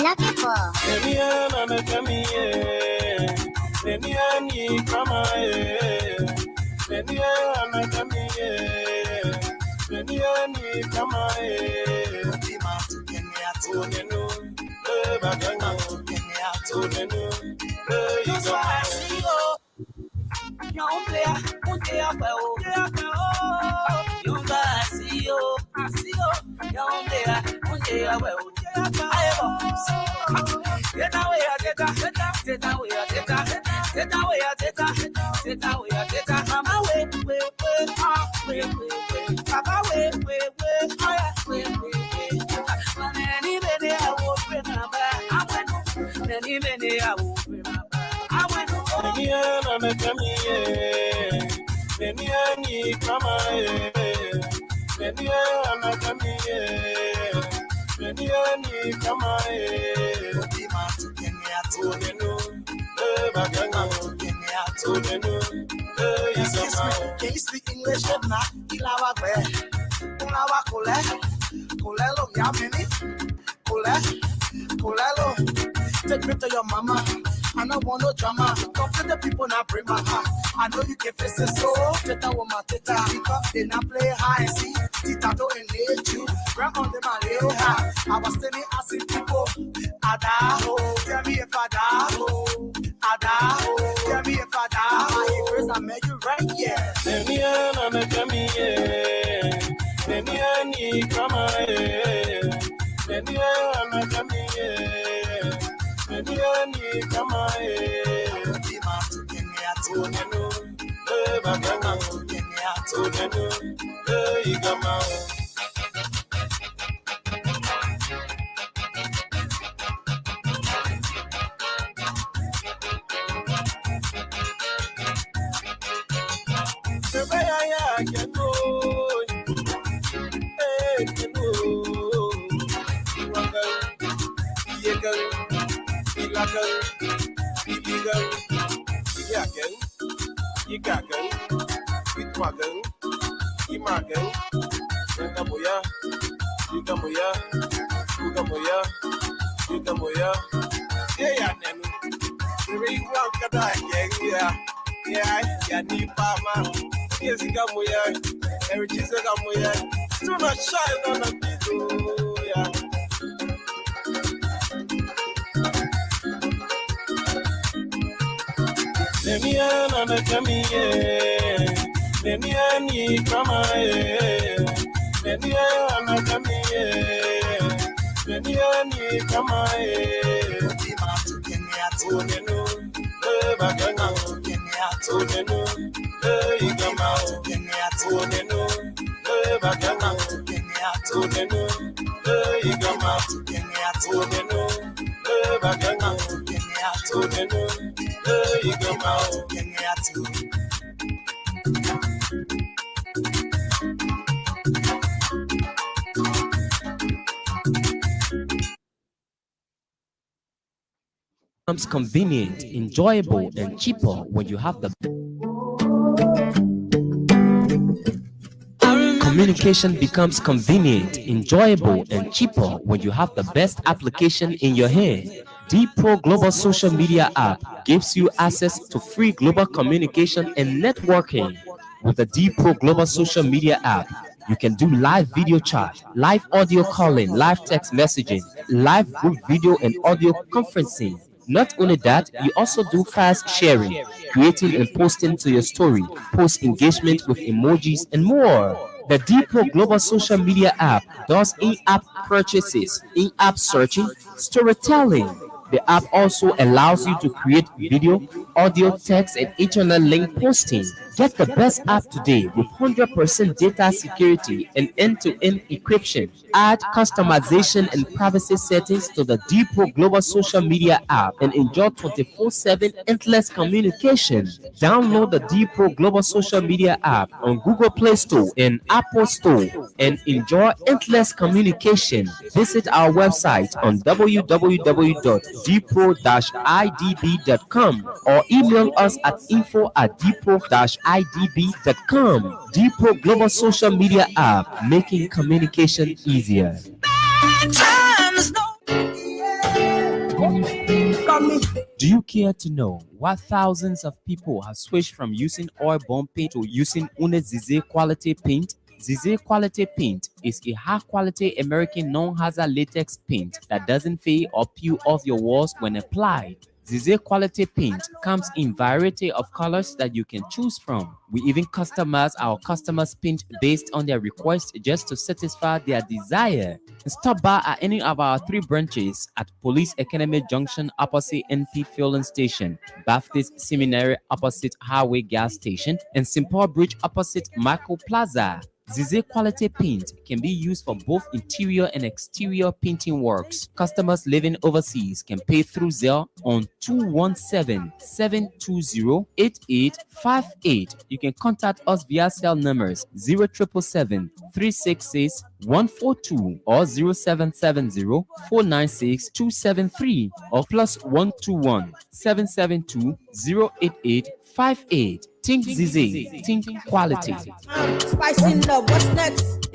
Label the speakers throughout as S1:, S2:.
S1: looking for?
S2: Can you speak English? Take me to your mama. I don't want no drama. Come to the people now bring my heart. I know you can face it so. Teta woman, teta. They not play high. See, tita don't engage you. Grab on them and lay high. I was standing asking people, Adaho, tell me if I die. Adaho, tell me if I die. First I met you right, yeah. Let me come on.
S3: Becomes convenient, enjoyable, and cheaper when you have the communication becomes convenient, enjoyable, and cheaper when you have the best application in your hand. The Pro Global Social Media app gives you access to free global communication and networking. With the D Pro Global Social Media app, you can do live video chat, live audio calling, live text messaging, live group video and audio conferencing. Not only that, you also do fast sharing, creating and posting to your story, post engagement with emojis, and more. The Depot Global Social Media app does in-app purchases, in-app searching, storytelling. The app also allows you to create video, audio, text, and internal link posting. Get the best app today with 100% data security and end-to-end encryption. Add customization and privacy settings to the Depot Global Social Media app and enjoy 24/7 endless communication. Download the Depot Global Social Media app on Google Play Store and Apple Store and enjoy endless communication. Visit our website on www.depot-idb.com or email us at info@depot-idb.com. Depot Global Social Media app, making communication easier.
S2: on me.
S3: Do you care to know why thousands of people have switched from using oil-bomb paint to using Une Zize quality paint? Zize quality paint is a high-quality American non-hazard latex paint that doesn't fade or peel off your walls when applied. Zize quality paint comes in variety of colors that you can choose from. We even customize our customers' paint based on their request just to satisfy their desire. Stop by at any of our 3 branches at Police Academy Junction opposite NP Fueling Station, Baptist Seminary opposite Highway Gas Station, and Simple Bridge opposite Michael Plaza. Zize quality paint can be used for both interior and exterior painting works. Customers living overseas can pay through Zelle on 217-720-8858. You can contact us via cell numbers 0777-366-142 or 0770-496-273 or +121-772-08858. Think Zize, think quality.
S2: Spicy love, what's next?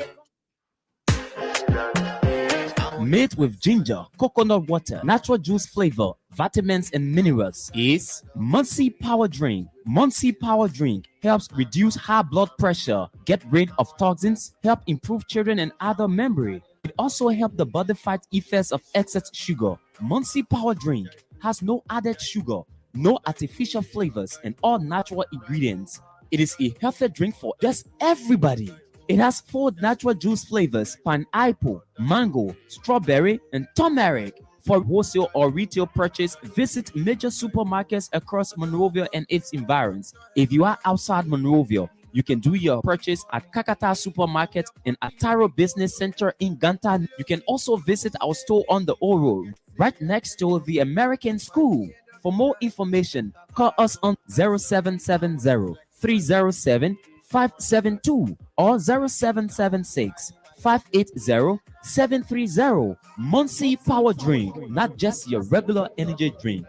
S3: Made with ginger, coconut water, natural juice flavor, vitamins and minerals is Mony Power Drink. Mony Power Drink helps reduce high blood pressure, get rid of toxins, help improve children and adult memory. It also helps the body fight effects of excess sugar. Mony Power Drink has no added sugar, no artificial flavors, and all natural ingredients. It is a healthy drink for just everybody. It has 4 natural juice flavors: pineapple, mango, strawberry, and turmeric. For wholesale or retail purchase, visit major supermarkets across Monrovia and its environs. If you are outside Monrovia, you can do your purchase at Kakata Supermarket and Ataro Business Center in Ganta. You can also visit our store on the O Road, right next to the American School. For more information, call us on 0770-307-572 or 0776-580-730. Mony Power Drink, not just your regular energy drink.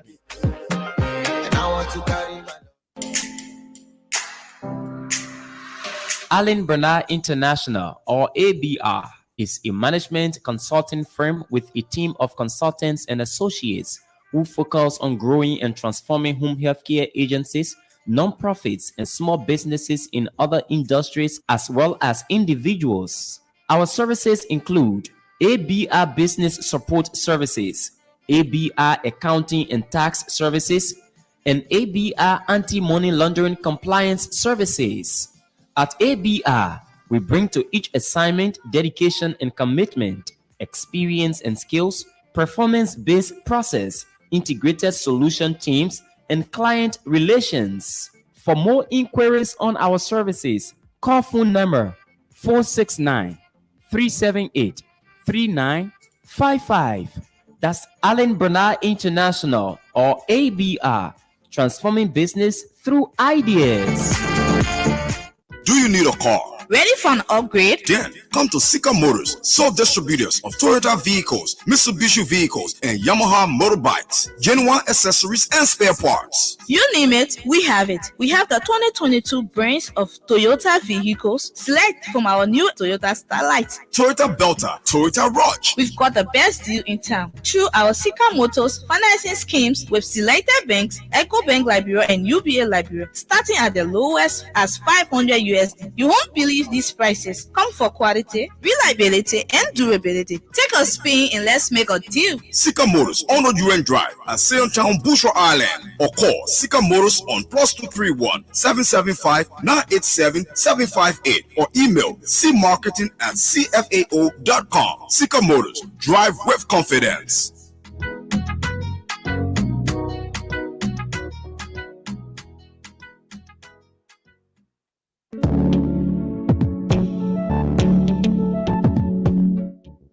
S3: Allen Bernard International, or ABR, is a management consulting firm with a team of consultants and associates who focus on growing and transforming home healthcare agencies, non-profits, and small businesses in other industries as well as individuals. Our services include ABR Business Support Services, ABR Accounting and Tax Services, and ABR Anti-Money Laundering Compliance Services. At ABR, we bring to each assignment dedication and commitment, experience and skills, performance-based process, integrated solution teams, and client relations. For more inquiries on our services, call phone number 469-378-3955. That's Allen Bernard International, or ABR, transforming business through ideas.
S1: Do you need a car?
S4: Ready for an upgrade?
S1: Then come to Sika Motors, sole distributors of Toyota vehicles, Mitsubishi vehicles, and Yamaha motorbikes, genuine accessories and spare parts.
S4: You name it, we have it. We have the 2022 brands of Toyota vehicles. Select from our new Toyota Starlight,
S1: Toyota Belter, Toyota Rush.
S4: We've got the best deal in town through our Sika Motors financing schemes with selected banks, EcoBank Liberia and UBA Liberia, starting at the lowest as $500 USD. You won't believe these prices. Come for quality, reliability, and durability. Take a spin and let's make a deal.
S1: Sika Motors on the UN Drive at Sayotown, Bushra Island, or call Sika Motors on +231-775-987-758 or email cmarketing@cfao.com. Sika Motors, drive with confidence.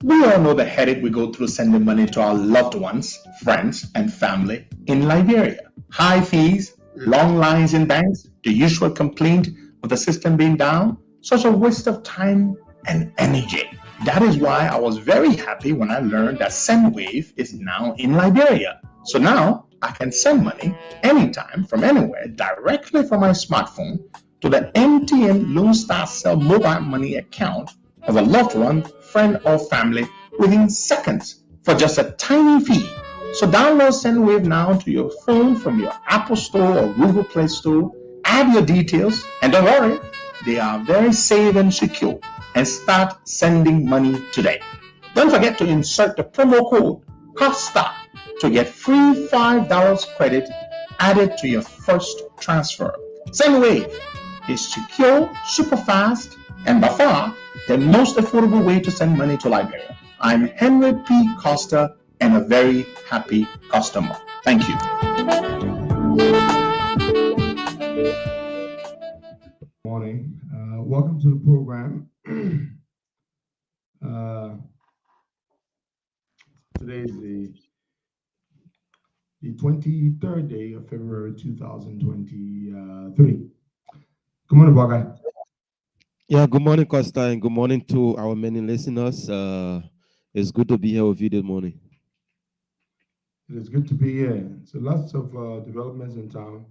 S5: We all know the headache we go through sending money to our loved ones, friends, and family in Liberia. High fees, long lines in banks, the usual complaint of the system being down, such a waste of time and energy. That is why I was very happy when I learned that Sendwave is now in Liberia. So now I can send money anytime from anywhere directly from my smartphone to the MTN Lone Star Cell mobile money account of a loved one, friend, or family within seconds for just a tiny fee. So download Sendwave now to your phone from your Apple Store or Google Play Store. Add your details, and don't worry, they are very safe and secure. And start sending money today. Don't forget to insert the promo code COSTA to get free $5 credit added to your first transfer. Sendwave is secure, super fast, and by far the most affordable way to send money to Liberia. I'm Henry P. Costa and a very happy customer. Thank you.
S6: Morning. Welcome to the program. Today is the 23rd day of February 2023. Good morning, Bogey.
S7: Yeah, good morning, Costa, and good morning to our many listeners. It's good to be here with you this morning.
S6: It is good to be here. So lots of developments in town.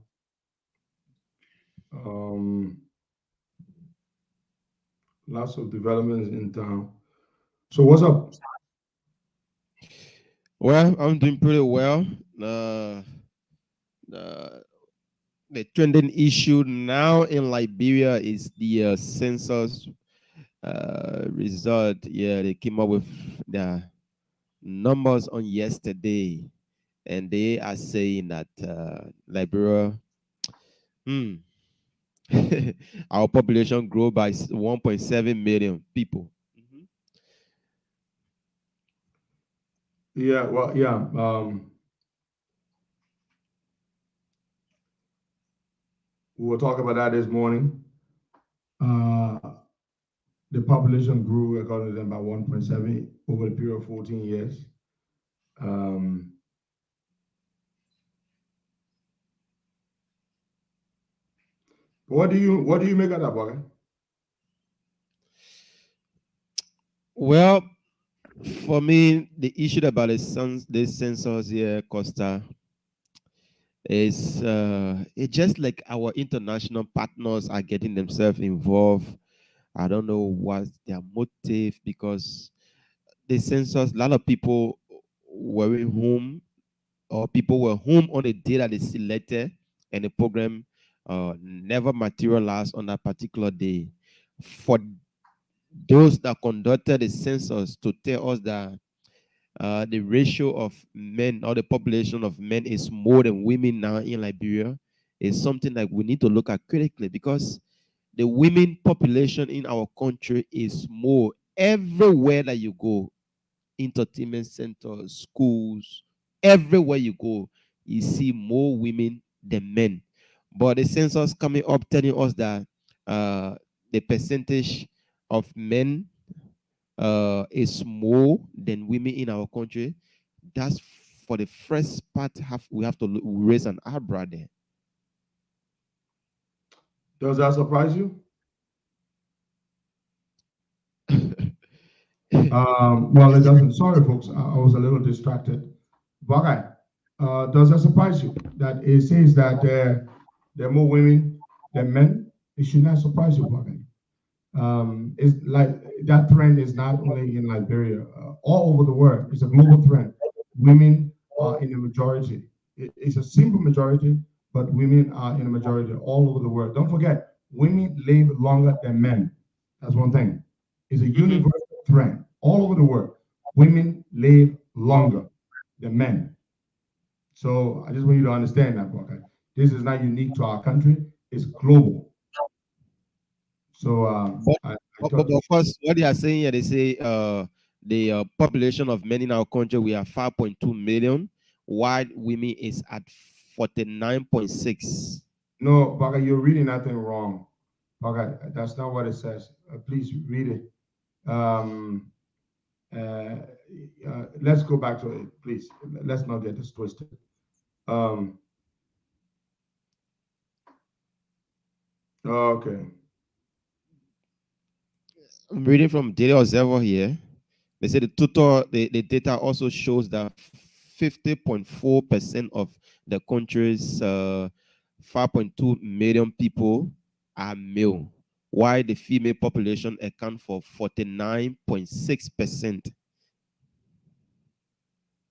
S6: Lots of developments in town. So what's up?
S7: Well, I'm doing pretty well. The trending issue now in Liberia is the census result. Yeah, they came up with the numbers on yesterday, and they are saying that Liberia, our population grew by 1.7 million people.
S6: Yeah, well, yeah. We will talk about that this morning. The population grew, according to them, by 1.7 over the period of 14 years. What do you make of that, Bogey?
S7: Well, for me, the issue about this census here, Costa, is it's just like our international partners are getting themselves involved. I don't know what's their motive, because the census, a lot of people were home, or people were home on the day that they selected, and the program never materialized on that particular day. For those that conducted the census to tell us that the ratio of men, or the population of men, is more than women now in Liberia, is something that we need to look at critically, because the women population in our country is more everywhere that you go. Entertainment centers, schools, everywhere you go, you see more women than men. But the census coming up telling us that the percentage of men is more than women in our country. That's for the first part. We have to raise an eyebrow there.
S6: Does that surprise you? Well, it doesn't. Sorry, folks. I was a little distracted. Bogey, does that surprise you that it says that there are more women than men? It should not surprise you, Bogey. It's like that trend is not only in Liberia, all over the world. It's a global trend. Women are in the majority. It's a simple majority, but women are in the majority all over the world. Don't forget, women live longer than men. That's one thing. It's a universal trend all over the world. Women live longer than men. So I just want you to understand that, Bogey. This is not unique to our country. It's global. So
S7: but of course, what they are saying here, they say the population of men in our country, we are 5.2 million, while women is at 49.6.
S6: No, Bogey, you're reading nothing wrong. Bogey, that's not what it says. Please read it. Let's go back to it, please. Let's not get this twisted. Okay.
S7: I'm reading from Daily Observer here. They say the data also shows that 50.4% of the country's 5.2 million people are male, while the female population account for 49.6%.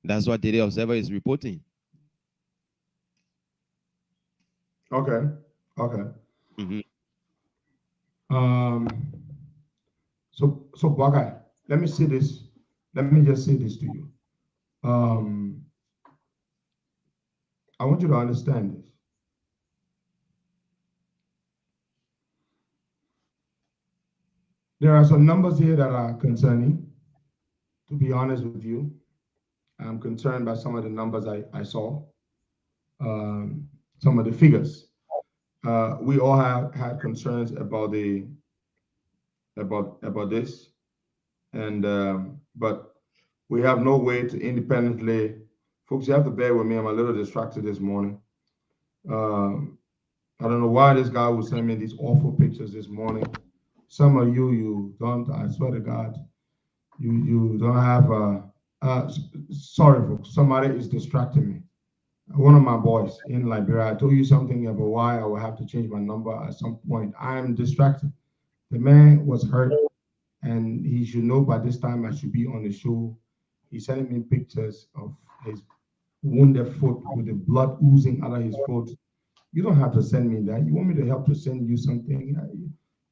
S7: That's what Daily Observer is reporting.
S6: Okay. Okay.
S7: Mhm.
S6: So Bagai, let me say this. Let me just say this to you. Um, I want you to understand this. There are some numbers here that are concerning. To be honest with you, I'm concerned by some of the numbers I saw, some of the figures. We all have had concerns about about this, and but we have no way to independently. Folks, you have to bear with me. I'm a little distracted this morning. Um, I don't know why this guy would send me these awful pictures this morning. Some of you don't. I swear to God, you don't have. Sorry, folks. Somebody is distracting me. One of my boys in Liberia. I told you something about why I will have to change my number at some point. I am distracted. The man was hurt, and he should know by this time I should be on the show. He's sending me pictures of his wounded foot with the blood oozing out of his foot. You don't have to send me that. You want me to help to send you something?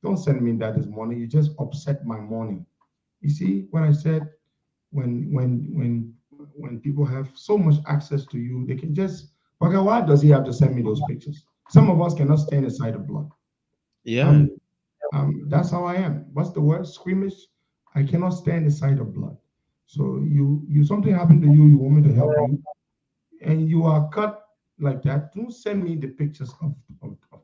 S6: Don't send me that this morning. You just upset my morning. You see what I said? When people have so much access to you, they can just. Okay, why does he have to send me those pictures? Some of us cannot stand the sight of blood.
S7: Yeah.
S6: That's how I am. What's the word? Squeamish. I cannot stand the sight of blood. So you something happened to you. You want me to help you, and you are cut like that. Don't send me the pictures of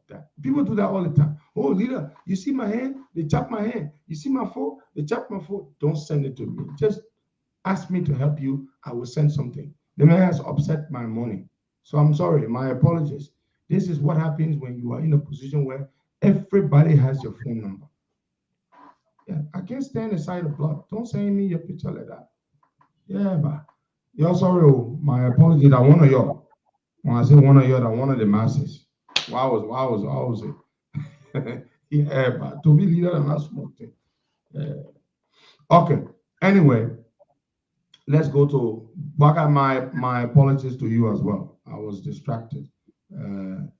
S6: that. People do that all the time. Oh, leader, you see my hand? They chop my hand. You see my foot? They chop my foot. Don't send it to me. Just ask me to help you. I will send something. The man has upset my morning. So I'm sorry. My apologies. This is what happens when you are in a position where everybody has your phone number. Yeah, I can't stand the sight of blood. Don't send me your picture like that. Yeah, but you're sorry. Oh, my apologies. That one of y'all. When I say one of y'all, that one of the masses. Why was it? Yeah, but to be leader and not smoking. Yeah. Okay. Anyway, let's go to back at my apologies to you as well. I was distracted. And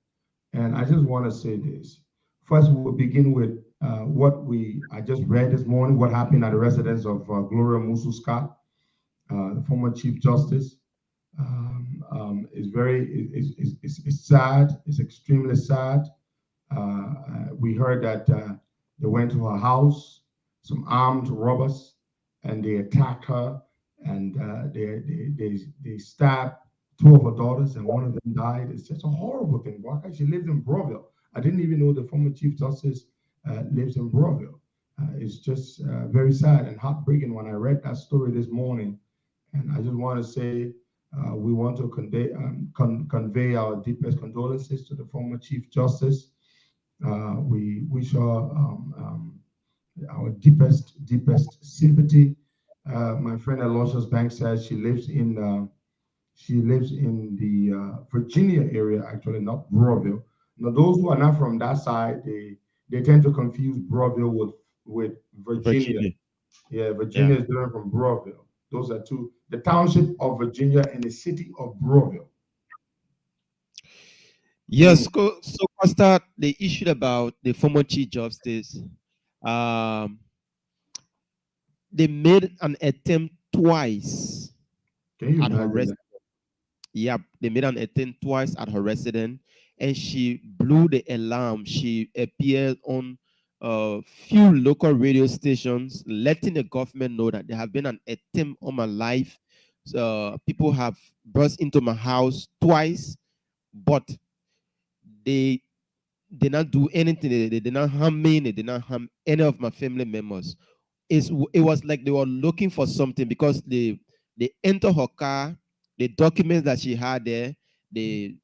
S6: I just want to say this. First, we'll begin with what I just read this morning, what happened at the residence of Gloria Musu Scott, the former Chief Justice. It's it's sad. It's extremely sad. We heard that they went to her house, some armed robbers, and they attacked her, and they stabbed two of her daughters, and one of them died. It's just a horrible thing. Why? She lives in Broadville. I didn't even know the former Chief Justice lives in Broadville. It's just very sad and heartbreaking when I read that story this morning. And I just want to say we want to convey our deepest condolences to the former Chief Justice. We wish her our deepest sympathy. My friend Aloysius Banks says she lives in the Virginia area, actually, not Broadville. Now, those who are not from that side, they tend to confuse Broadville with Virginia. Yeah, Virginia is different from Broadville. Those are two, the township of Virginia and the city of Broadville.
S7: Yes, so Costa, the issue about the former Chief Justice, they made an attempt twice at her residence. Yeah, they made an attempt twice at her residence, and she blew the alarm. She appeared on a few local radio stations, letting the government know that there have been an attempt on my life. So people have burst into my house twice, but they did not do anything. They did not harm me. They did not harm any of my family members. It was like they were looking for something because they enter her car, the documents that she had there, they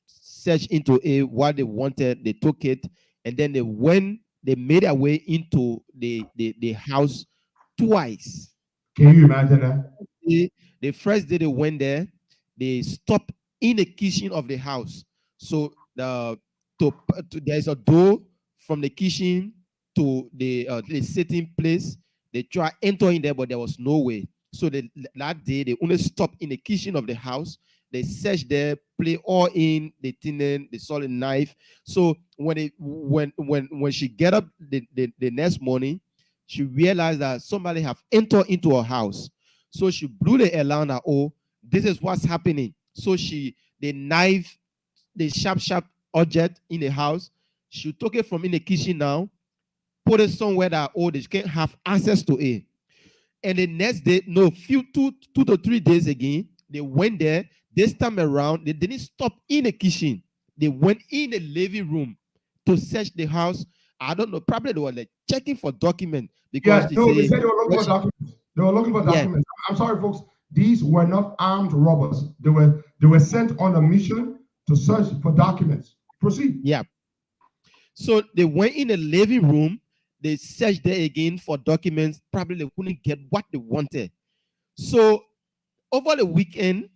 S7: searched into it, what they wanted, they took it, and then they made their way into the house twice.
S6: Can you imagine that?
S7: The first day they went there, they stopped in the kitchen of the house. So there's a door from the kitchen to the sitting place. They try entering there, but there was no way. So that day, they only stop in the kitchen of the house. They search there, play all in the tinen, the solid knife. So when she get up the next morning, she realized that somebody have entered into her house. So she blew the alarm that, oh, this is what's happening. So the knife, the sharp object in the house, she took it from in the kitchen now, put it somewhere that, oh, they can't have access to it. And the next day, no, few 2 to 3 days again, they went there. This time around, they didn't stop in the kitchen. They went in the living room to search the house. I don't know, probably they were like checking for documents because
S6: they said they were looking for documents. They were looking for documents. I'm sorry, folks. These were not armed robbers. They were sent on a mission to search for documents. Proceed.
S7: Yeah. So they went in the living room. They searched there again for documents. Probably they couldn't get what they wanted. So over the weekend,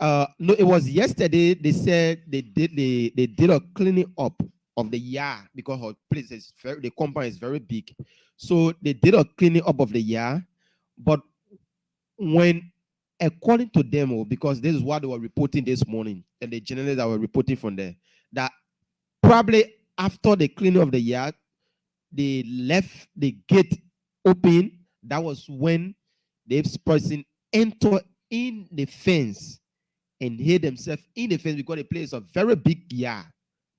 S7: no, it was yesterday. They said they did a cleaning up of the yard because her place is the compound is very big. So they did a cleaning up of the yard, but when according to them, because this is what they were reporting this morning, and the journalists that were reporting from there, that probably after the cleaning of the yard, they left the gate open. That was when this person entered in the fence and hid themselves in the fence because the place is a very big yard.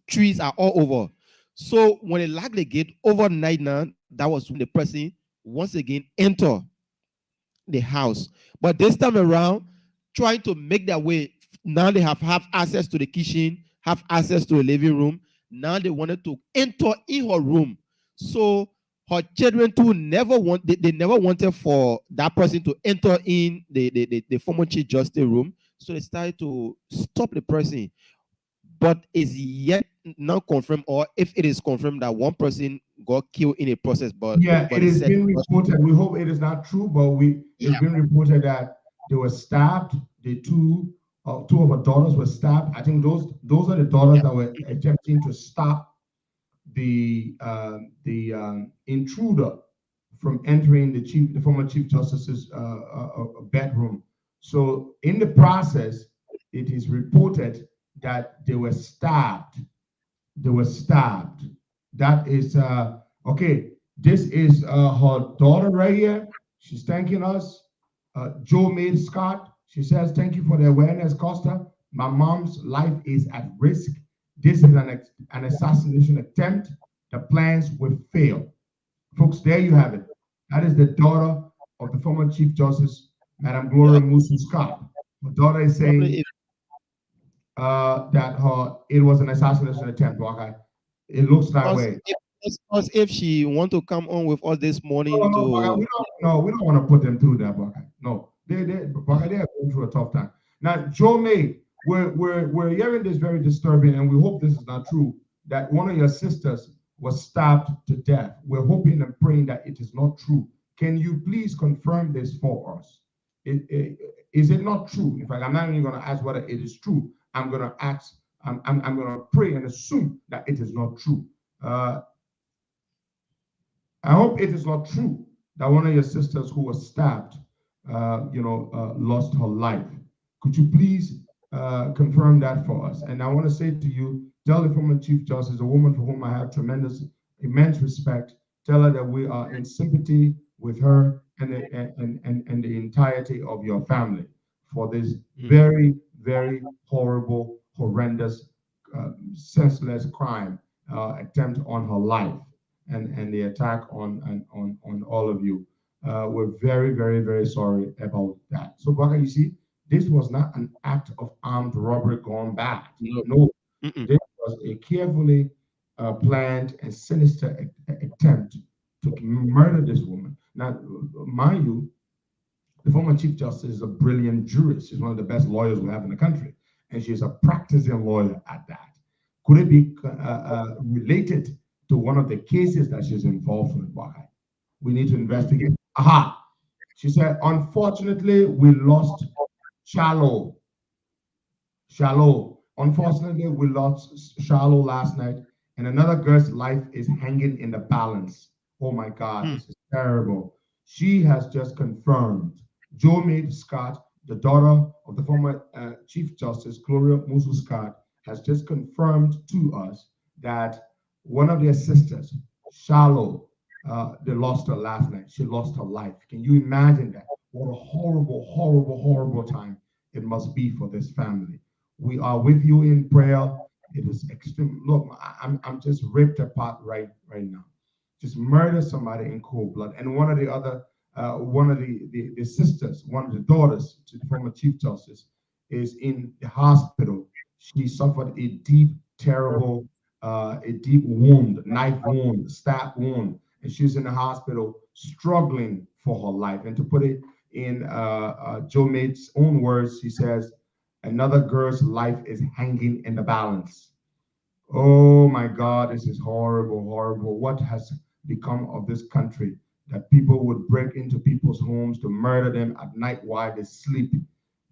S7: Trees are all over. So when they locked the gate overnight now, that was when the person once again entered the house. But this time around, trying to make their way, now they have access to the kitchen, have access to the living room. Now they wanted to enter in her room. So her children too they never wanted for that person to enter in the former Chief Justice room. So they started to stop the person. But is yet not confirmed, or if it is confirmed that one person got killed in a process. But
S6: it has been reported. We hope it is not true, but it's been reported that they were stabbed. The two of her daughters were stabbed. I think those are the daughters that were attempting to stop the intruder from entering the former Chief Justice's bedroom. So in the process, it is reported that they were stabbed. They were stabbed. That is okay. This is her daughter right here. She's thanking us. Joe Maid Scott. She says, "Thank you for the awareness, Costa. My mom's life is at risk. This is an assassination attempt. The plans will fail." Folks, there you have it. That is the daughter of the former Chief Justice, Madam Gloria Musu Scott. Her daughter is saying that it was an assassination attempt. Okay? It looks that way.
S7: If she want to come on with us this morning,
S6: we don't want to put them through that. Okay? No, they are going through a tough time. Now, Joe May, we're hearing this very disturbing, and we hope this is not true, that one of your sisters was stabbed to death. We're hoping and praying that it is not true. Can you please confirm this for us? Is it not true? In fact, I'm not even going to ask whether it is true. I'm going to ask, I'm going to pray and assume that it is not true. I hope it is not true that one of your sisters who was stabbed, lost her life. Could you please confirm that for us? And I want to say to you, tell the former Chief Justice, a woman for whom I have immense respect, tell her that we are in sympathy with her and the entirety of your family for this very, very horrible, horrendous, senseless crime attempt on her life and the attack on all of you. We're very, very, very sorry about that. So, Baka, you see, this was not an act of armed robbery gone bad. No. This was a carefully planned and sinister attempt to murder this woman. Now, mind you, the former Chief Justice is a brilliant jurist. She's one of the best lawyers we have in the country, and she's a practicing lawyer at that. Could it be related to one of the cases that she's involved with? Why? We need to investigate. Aha! She said, unfortunately, we lost Shallow. Unfortunately, we lost Shallow last night, and another girl's life is hanging in the balance. Oh my God, this is terrible. she has just confirmed, Jo Maid Scott, the daughter of the former Chief Justice Gloria Musu Scott, has just confirmed to us that one of their sisters, Shallow, they lost her last night. She lost her life. Can you imagine that? What a horrible, horrible, horrible time it must be for this family. We are with you in prayer. It is extreme. Look, I'm just ripped apart right now. Just murder somebody in cold blood. And one of the other, one of the sisters, one of the daughters to the former Chief Justice is in the hospital. She suffered a deep, terrible, a deep wound, knife wound, stab wound, and she's in the hospital struggling for her life. And to put it in Jo Maid's own words, she says, another girl's life is hanging in the balance. Oh my God, this is horrible, horrible. What has become of this country that people would break into people's homes to murder them at night while they sleep?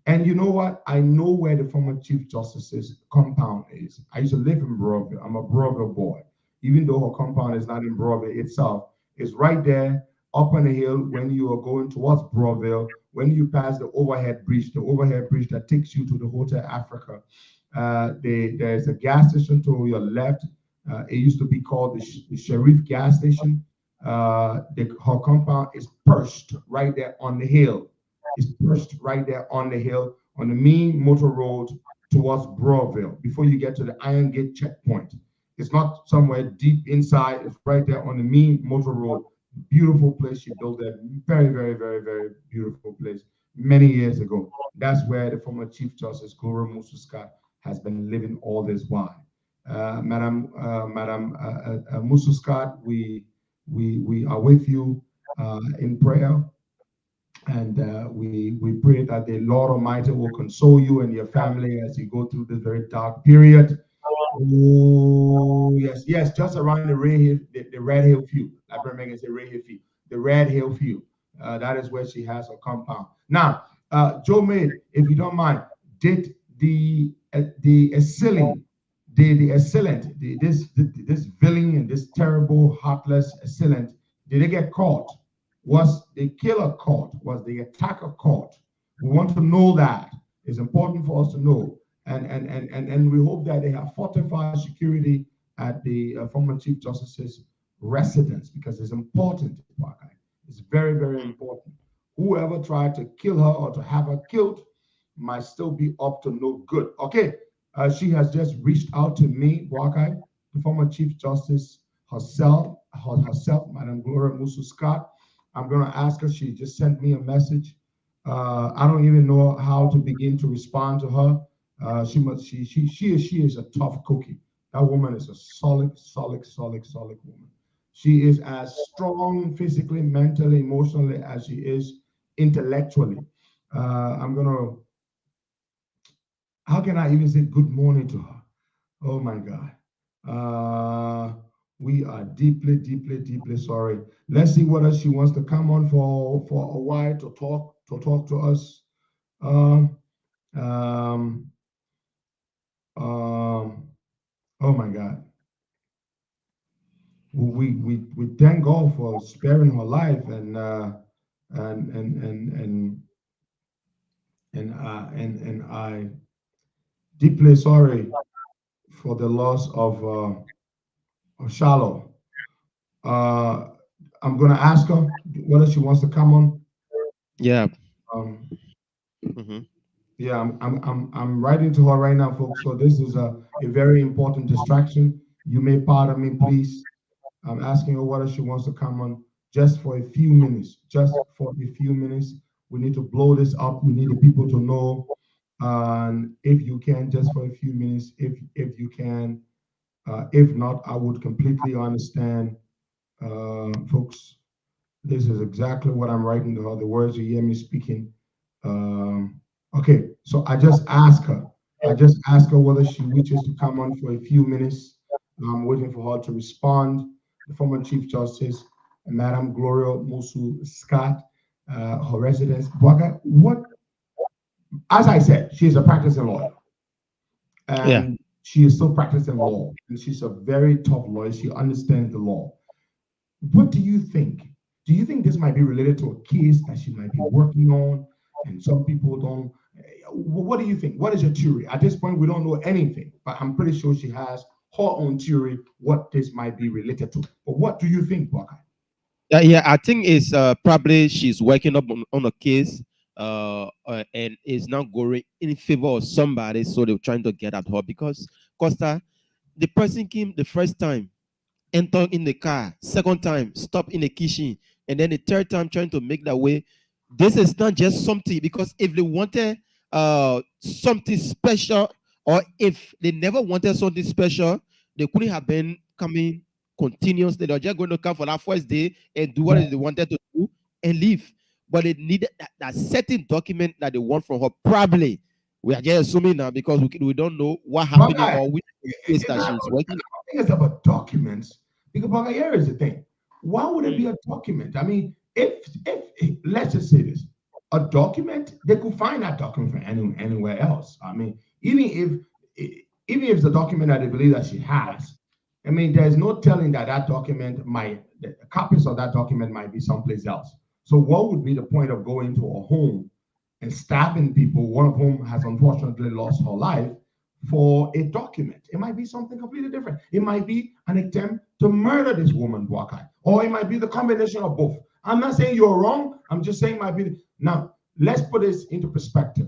S6: And you know what? I know where the former Chief Justice's compound is. I used to live in Broadville. I'm a Broadville boy. Even though her compound is not in Broadville itself, it's right there up on the hill when you are going towards Broadville. When you pass the overhead bridge that takes you to the Hotel Africa, there's a gas station to your left. It used to be called the Sheriff gas station. Her compound is perched right there on the hill. It's perched right there on the hill on the main motor road towards Broadville before you get to the Iron Gate checkpoint. It's not somewhere deep inside. It's right there on the main motor road. Beautiful place she built there. Very, very, very, very beautiful place many years ago. That's where the former Chief Justice Gloria Musu Scott has been living all this while. Madam Musu Scott, we are with you in prayer. And we pray that the Lord Almighty will console you and your family as you go through this very dark period. Oh, yes, just around the Red Hill Field. Like Birmingham say Red Hill Field. The Red Hill Field. That is where she has her compound. Now, Jo Maid, if you don't mind, did the assailant, this villain and this terrible, heartless assailant, did they get caught? Was the killer caught? Was the attacker caught? We want to know that. It's important for us to know. And we hope that they have fortified security at the former Chief Justice's residence, because it's important. It's very, very important. Whoever tried to kill her or to have her killed might still be up to no good. Okay, she has just reached out to me, Wakai, the former Chief Justice herself, Madam Gloria Musu Scott. I'm going to ask her. She just sent me a message. I don't even know how to begin to respond to her. She is a tough cookie. That woman is a solid woman. She is as strong physically, mentally, emotionally as she is intellectually. How can I even say good morning to her? Oh my God. We are deeply sorry. Let's see whether she wants to come on for a while to talk to us. Oh my God. We thank God for sparing her life, and I deeply sorry for the loss of Shallow. I'm gonna ask her whether she wants to come on.
S7: Yeah.
S6: Yeah, I'm writing to her right now, folks. So this is a very important distraction. You may pardon me, please. I'm asking her whether she wants to come on just for a few minutes. Just for a few minutes. We need to blow this up. We need the people to know. And if you can, just for a few minutes, if you can. If not, I would completely understand, folks. This is exactly what I'm writing to her. The words you hear me speaking. Okay, so I just asked her whether she wishes to come on for a few minutes. I'm waiting for her to respond. The former Chief Justice, Madam Gloria Musu Scott, her residence. What? As I said, she is a practicing lawyer, and she is still practicing law. And she's a very tough lawyer. She understands the law. What do you think? Do you think this might be related to a case that she might be working on, and some people don't? What do you think? What is your theory? At this point, we don't know anything, but I'm pretty sure she has her own theory what this might be related to. But what do you think, Buckeye?
S7: Yeah, I think it's probably she's working up on a case and is now going in favor of somebody, so they're trying to get at her because Costa, the person came the first time, enter in the car, second time, stop in the kitchen, and then the third time trying to make that way. This is not just something, because if they wanted something special, or if they never wanted something special, they couldn't have been coming continuously. They're just going to come for that first day and do what they wanted to do and leave. But they needed that certain document that they want from her. Probably, we are just assuming now because we don't know what happened or which case that she's working.
S6: I think it's about documents. Because here is the thing. Why would it be a document? I mean, if let's just say this, a document, they could find that document from anywhere else. I mean, even if it's a document that they believe that she has, I mean, there's no telling that document the copies of that document might be someplace else. So what would be the point of going to a home and stabbing people, one of whom has unfortunately lost her life, for a document? It might be something completely different. It might be an attempt to murder this woman, Buckeye, or it might be the combination of both. I'm not saying you're wrong. I'm just saying it might be. Now, let's put this into perspective.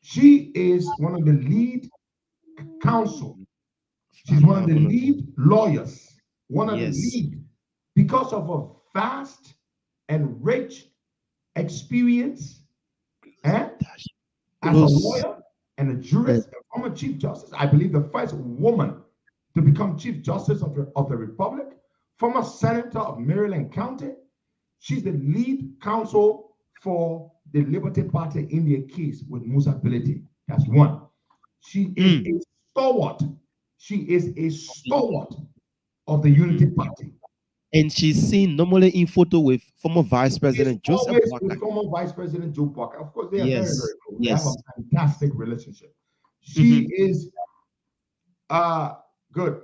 S6: She is one of the lead counsel. She's one of the lead lawyers, one of the lead, because of a vast and rich experience as a lawyer and a jurist, and former Chief Justice. I believe the first woman to become Chief Justice of the Republic, former Senator of Maryland County. She's the lead counsel for the Liberty Party in their case with Musa Bility. That's one. She is a stalwart. She is a stalwart of the Unity Party.
S7: And she's seen normally in photo with former Vice President Joseph Walker.
S6: With former Vice President Joe Walker. Of course, they are very, very close. They
S7: Yes.
S6: have a fantastic relationship. She is good.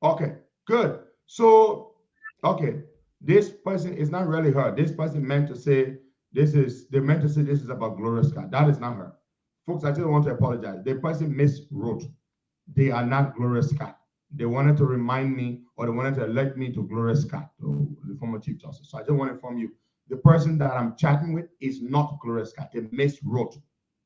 S6: Okay, good. So, okay, this person is not really her. This person meant to say this is about Gloria Scott. That is not her. Folks, I just want to apologize. The person miswrote. They are not Gloria Scott. They wanted to remind me, or they wanted to elect me to Gloria Scott, the former Chief Justice. So I just want to inform you, the person that I'm chatting with is not Gloria Scott. They miswrote.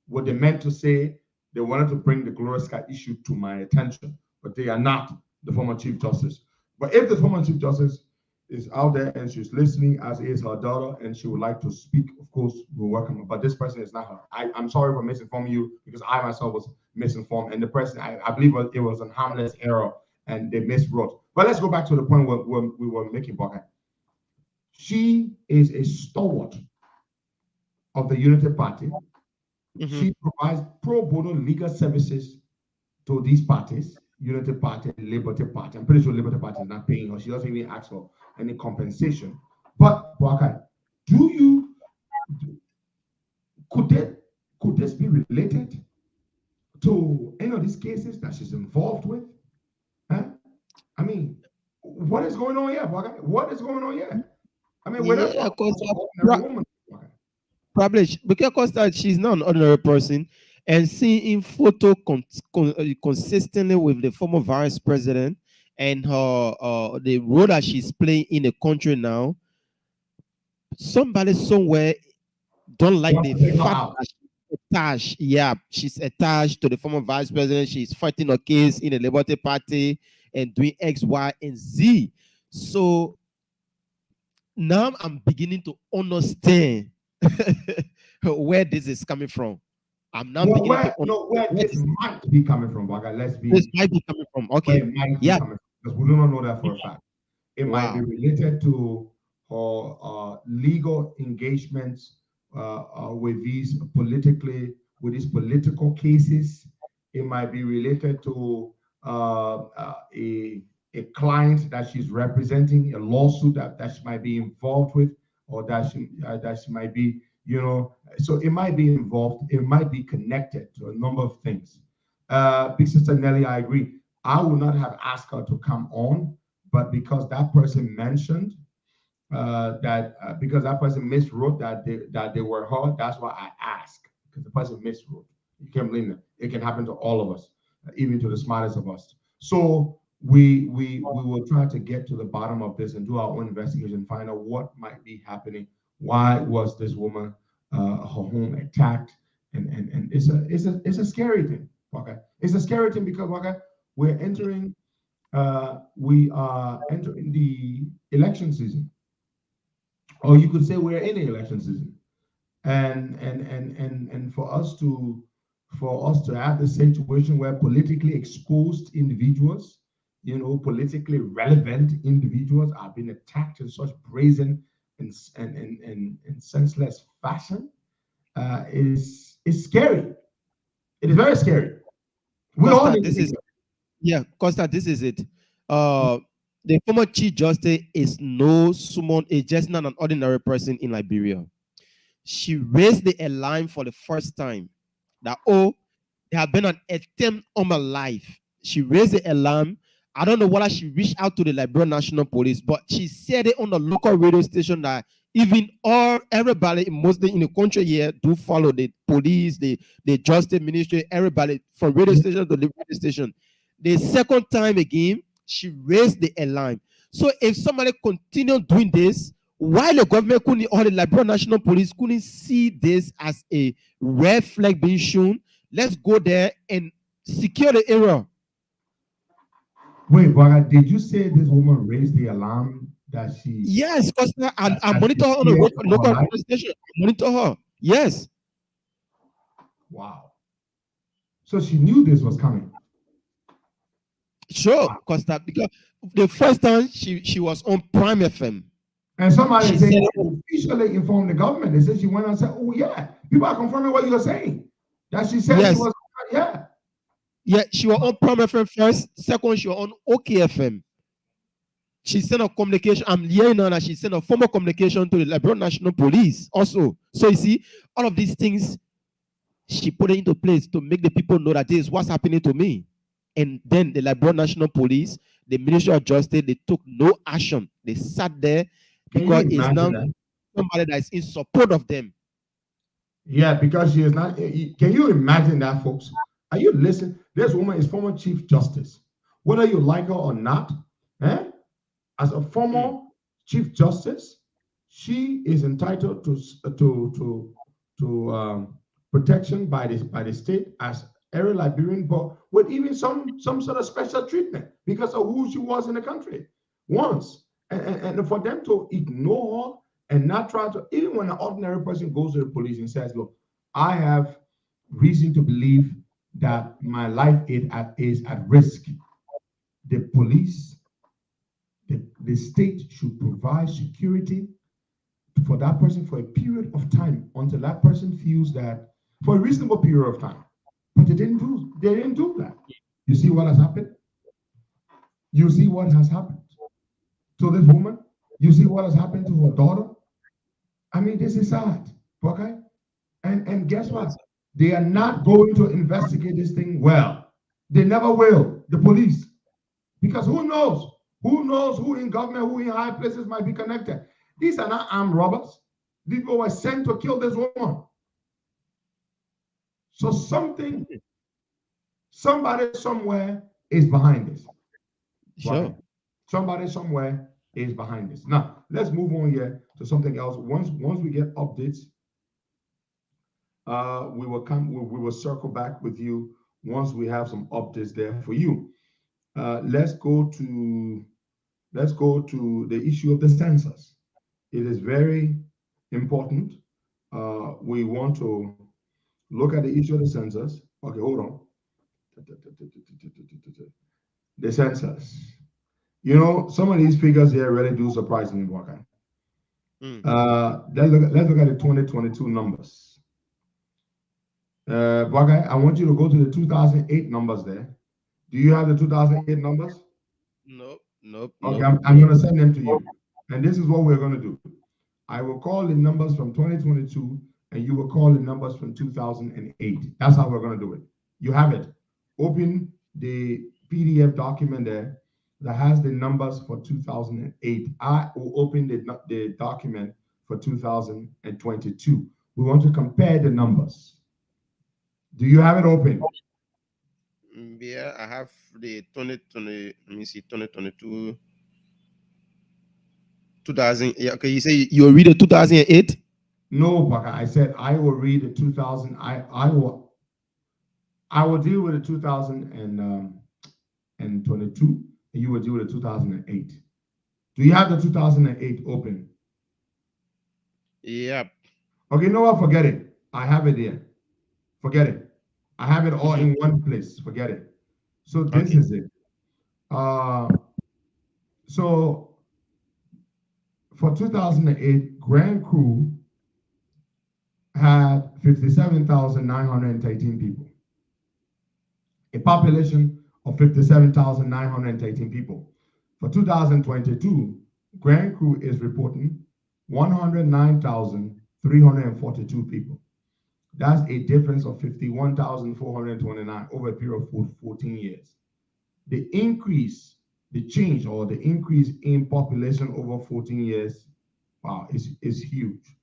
S6: What they meant to say, they wanted to bring the Gloria Scott issue to my attention, but they are not the former Chief Justice. But if the former Chief Justice is out there and she's listening, as is her daughter, and she would like to speak, of course, we'll welcome her. But this person is not her. I'm sorry for misinforming you, because I myself was misinformed, and the person, I believe it was a harmless error, and they miswrote. But let's go back to the point where we were making Buckeye. She is a stalwart of the Unity Party. She provides pro bono legal services to these parties, Unity Party, Liberty Party. I'm pretty sure Liberty Party is not paying her. She doesn't even ask for any compensation. But Buckeye, could this be related to any of these cases that she's involved with? Huh? I mean, what is going on here, Buckeye? What is going on here? I mean,
S7: probably because that she's not an ordinary person, and seeing in photo consistently with the former vice president and her the role that she's playing in the country now, somebody somewhere don't like the fact that she's attached. Yeah, she's attached to the former vice president. She's fighting a case in the Liberty Party and doing X, Y, and Z. So now I'm beginning to understand where this is coming from. I'm now beginning to understand
S6: where this might be coming from, Baga.
S7: This might be coming from. Okay.
S6: Because we do not know that for a fact. It might be related to legal engagements with these political cases. It might be related to a client that she's representing, a lawsuit that she might be involved with, or that she might be, so it might be involved. It might be connected to a number of things. Big Sister Nelly, I agree. I would not have asked her to come on, but because that person mentioned because that person miswrote that they were her, that's why I asked, because the person miswrote. You can't blame them. It can happen to all of us, even to the smartest of us. So we will try to get to the bottom of this and do our own investigation, find out what might be happening. Why was this woman her home attacked? And it's a scary thing. Okay, it's a scary thing because we are entering the election season, or you could say we're in the election season, and for us to have the situation where politically exposed individuals, politically relevant individuals are being attacked in such brazen and senseless fashion is scary. It is very scary.
S7: Costa, this is it. The former Chief Justice is just not an ordinary person in Liberia. She raised the alarm for the first time that, there have been an attempt on my life. She raised the alarm. I don't know whether she reached out to the Liberian National Police, but she said it on the local radio station that everybody mostly in the country here do follow the police, the justice ministry, everybody from radio station to the radio station. The second time again, she raised the alarm. So if somebody continue doing this, why the government or the Liberian National Police couldn't see this as a red flag being shown, let's go there and secure the area.
S6: Wait, but did you say this woman raised the alarm that she?
S7: Yes, because I monitor her on the local radio station. I monitor her. Yes.
S6: Wow. So she knew this was coming.
S7: Sure, because the first time she was on Prime FM.
S6: And somebody said officially informed the government. They said she went and said, "Oh yeah, people are confirming what you're saying." That she said she was, yeah.
S7: Yeah, she was on Prime FM first. Second, she was on OKFM. She sent a communication. I'm hearing now that she sent a formal communication to the Liberian National Police also. So you see, all of these things, she put it into place to make the people know that this is what's happening to me. And then the Liberian National Police, the Ministry of Justice, they took no action. They sat there because it's now somebody that is in support of them.
S6: Yeah, because she is not. Can you imagine that, folks? Are you listening? This woman is former Chief Justice. Whether you like her or not, as a former Chief Justice, she is entitled to protection by the state as every Liberian, but with even some sort of special treatment because of who she was in the country once. And for them to ignore her and not try to, even when an ordinary person goes to the police and says, "Look, I have reason to believe that my life is at risk," the police, the state should provide security for that person for a period of time until that person feels that, for a reasonable period of time. But they didn't do that. You see what has happened? You see what has happened to this woman? You see what has happened to her daughter? I mean, this is sad, okay? And guess what? They are not going to investigate this thing well. They never will, the police. Because who knows? Who knows who in government, who in high places might be connected? These are not armed robbers. These people were sent to kill this woman. So somebody somewhere is behind this.
S7: Sure.
S6: Right? Somebody somewhere is behind this. Now, let's move on here to something else. Once we get updates, we will circle back with you once we have some updates there for you. Let's go to the issue of the census. It is very important. We want to look at the issue of the census. Okay, hold on. The census. You know, some of these figures here really do surprise me, Waka. Let's look at the 2022 numbers. Waka, I want you to go to the 2008 numbers there. Do you have the 2008 numbers?
S7: Nope.
S6: Okay, I'm going to send them to you. And this is what we're going to do. I will call the numbers from 2022 and you will call the numbers from 2008. That's how we're going to do it. You have it. Open the PDF document there that has the numbers for 2008. I will open the document for 2022. We want to compare the numbers. Do you have it open?
S7: Yeah, I have the 2020. Let me see, 2022, 2000. Yeah, okay. You say you will read the 2008.
S6: No, Baka. I said I will read the 2000. I will deal with the 2022, and you will deal with the 2008. Do you have the 2008 open?
S7: Yep.
S6: Okay, you know what? Forget it. I have it there. Forget it. I have it all in one place. Forget it. So this is it. So for 2008, Grand Cru had 57,913 people. A population of 57,913 people. For 2022, Grand Cru is reporting 109,342 people. That's a difference of 51,429 over a period of 14 years. The increase, the change or the increase in population over 14 years, wow, is huge.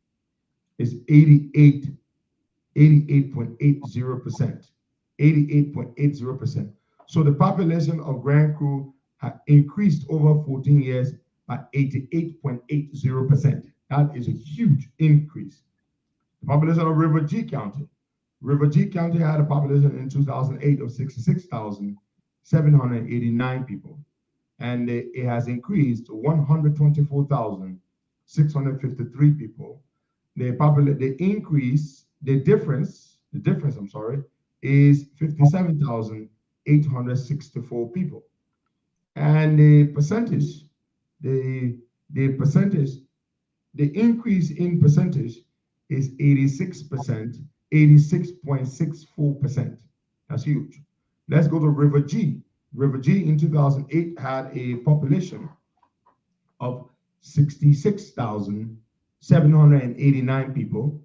S6: It's 88.80%. 88.80%. So the population of Grand Cru has increased over 14 years by 88.80%. That is a huge increase. The population of River G County. River G County had a population in 2008 of 66,789 people, and it has increased to 124,653 people. The difference, is 57,864 people. And the increase in percentage is 86%, 86.64%. That's huge. Let's go to River G. River G in 2008 had a population of 66,789 people.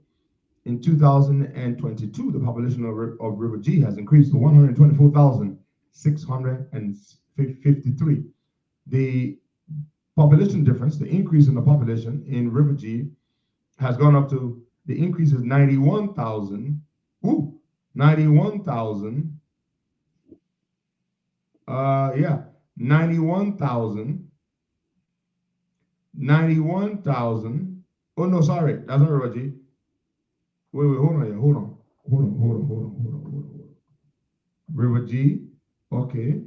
S6: In 2022, the population of River G has increased to 124,653. The population difference, the increase in the population in River G has gone up to, the increase is 91,000. 91,000. 91,000. Oh no, sorry, that's not River G. Wait, hold on. River G, okay.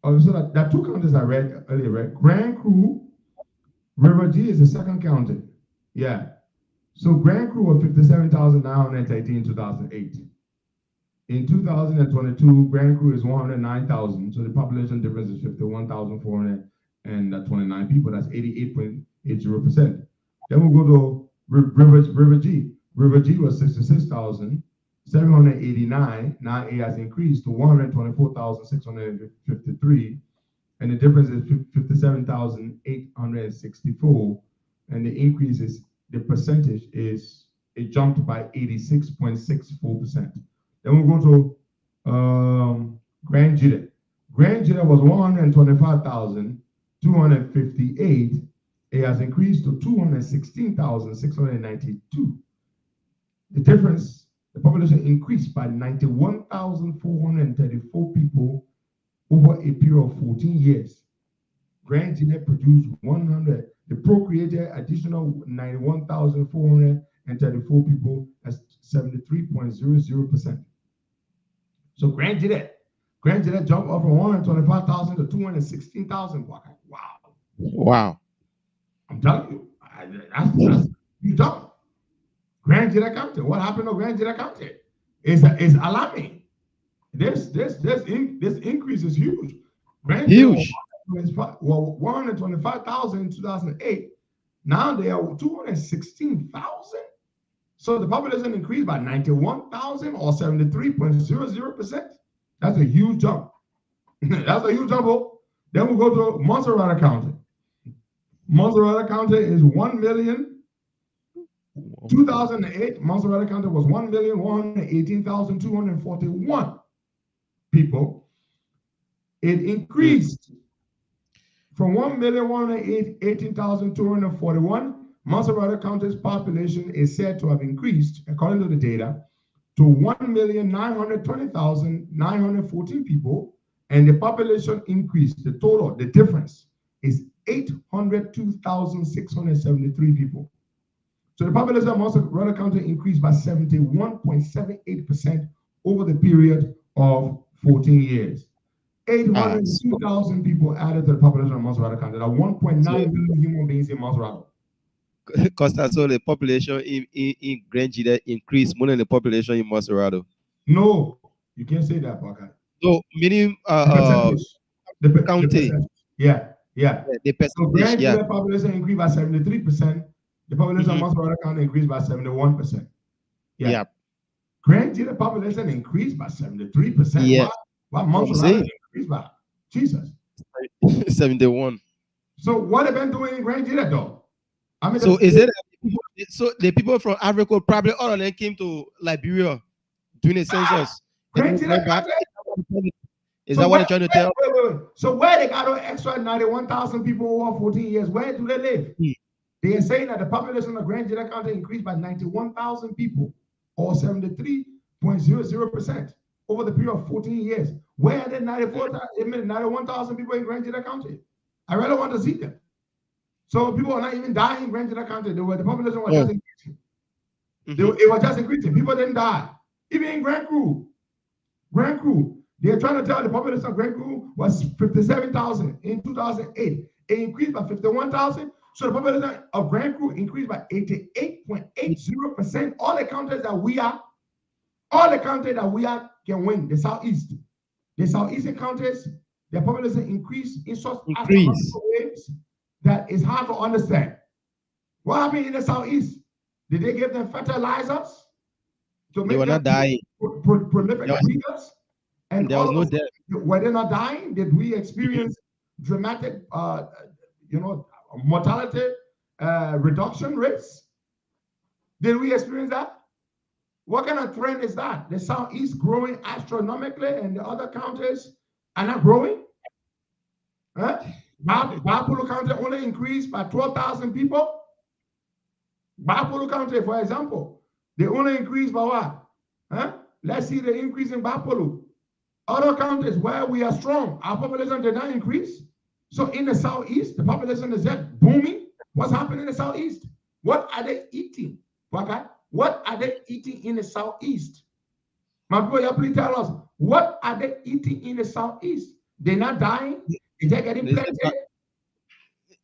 S6: Oh, so that two counties I read earlier, right? Grand Cru, River G is the second county. Yeah. So Grand Cru was 57,913 in 2008. In 2022, Grand Cru is 109,000. So the population difference is 51,429 people. That's 88.80%. Then we'll go to River G. River G was 66,789. Now it has increased to 124,653. And the difference is 57,864. And the increase is, the percentage is, it jumped by 86.64%. Then we'll go to Grand Jita. Grand Jita was 125,258. It has increased to 216,692. The difference, the population increased by 91,434 people over a period of 14 years. Grand Jita produced they procreated additional 91,434 people, as 73.00%. So Grand Jita jumped up from 125,000 to 216,000. Wow.
S7: Wow.
S6: I'm telling you, that's you don't. Grand Jita County. What happened to Grand Jita County? Is alarming. This increase is huge. Grand
S7: Huge.
S6: Well, 125,000 in 2008. Now they are 216,000. So the population increased by 91,000 or 73.00%. That's a huge jump. That's a huge jump. Then we'll go to Montserrat County. Montserrat County is 1 million. 2008, Montserrat County was 1,118,241 people. It increased from 1,118,241. Montserrat County's population is said to have increased, according to the data, to 1,920,914 people, and the population increase, the total, the difference is 802,673 people. So the population of Montserrat County increased by 71.78% over the period of 14 years. 802,000 people added to the population of Montserrat County. There are 1.9 million human beings in Montserrat.
S7: Costa, so the population in Grand Gita increased more than the population in Montserrat.
S6: No, you can't say that, Baka.
S7: So meaning
S6: the
S7: county.
S6: Yeah.
S7: The percentage,
S6: so Grand Gita population increased by 73%. The population of Montserrat County increased by 71%. Yeah. Grand Gita population increased by 73%.
S7: Yeah.
S6: Why Montserrat increased by Jesus?
S7: 71.
S6: So what have been doing in Grand Gita though? I mean,
S7: so is it so the people from Africa probably all of them came to Liberia doing the census?
S6: Grand Gita
S7: is that what they're trying to tell?
S6: Wait. So where they got an extra 91,000 people over 14 years? Where do they live? They are saying that the population of Grand Gita County increased by 91,000 people, or 73.00% over the period of 14 years. Where are the 91,000 people in Grand Gita County? I really want to see them. So people are not even dying in Grand Gita County. The population was just increasing. It was just increasing. People didn't die. Even in Grand Cru, they're trying to tell the population of Grand Cru was 57,000 in 2008. It increased by 51,000. So the population of Grand Cru increased by 88.80%. All the counties that we are can win. The Southeast. The Southeastern counties, their population increased in such astronomical ways that it's hard to understand. What happened in the Southeast? Did they give them fertilizers to make them prolific breeders? And
S7: there was no death.
S6: Were they not dying? Did we experience dramatic, mortality reduction rates? Did we experience that? What kind of trend is that? The Southeast growing astronomically and the other counties are not growing? Huh? Bapulu County only increased by 12,000 people. Bapulu County, for example, they only increased by what? Huh? Let's see the increase in Bapulu. Other counties where we are strong, our population did not increase. So in the Southeast, the population is just booming. What's happening in the Southeast? What are they eating? Okay? What are they eating in the Southeast? My people, please tell us, what are they eating in the Southeast? They're not dying? Is they getting plenty?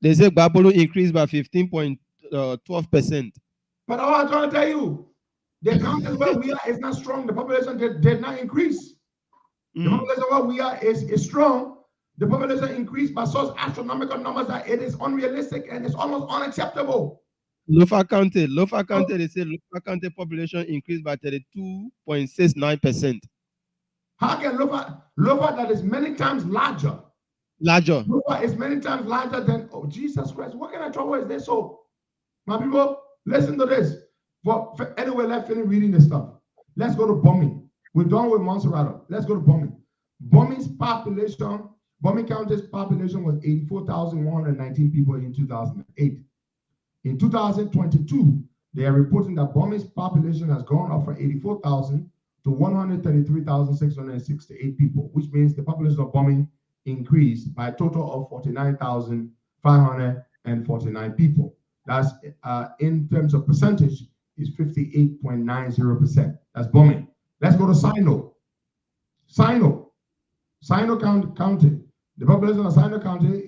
S7: They say Babolo increased by 15.12%.
S6: But all I'm trying to tell you, the counties where we are is not strong. The population did not increase. The population where we are is strong. The population increased by such astronomical numbers that it is unrealistic and it's almost unacceptable.
S7: Lofa County, they say Lofa County population increased by 32.69%.
S6: How can Lofa that is many times larger? Lofa is many times larger than, oh, Jesus Christ, what kind of trouble is this? So, my people, listen to this. But anyway, let's finish reading this stuff. Let's go to bombing. We're done with Montserrat. Let's go to bombing. Bombing County's population was 84,119 people in 2008. In 2022, they are reporting that Bombing's population has gone up from 84,000 to 133,668 people, which means the population of Bombing increased by a total of 49,549 people. That's in terms of percentage is 58.90%. That's Bombing. Let's go to Sino County. The population of Sino County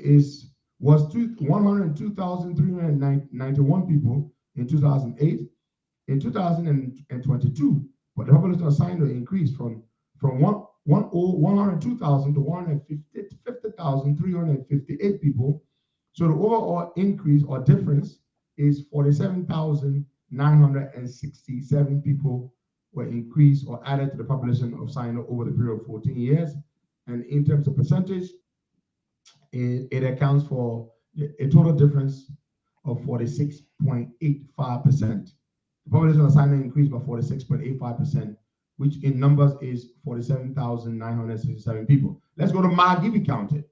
S6: was 102,391 people in 2008. In 2022, but the population of Sino increased from 102,000 to 150,358 people. So the overall increase or difference is 47,967 people were increased or added to the population of Sino over the period of 14 years. And in terms of percentage, it accounts for a total difference of 46.85%. The population of Sino increased by 46.85%, which in numbers is 47,967 people. Let's go to Margibi County.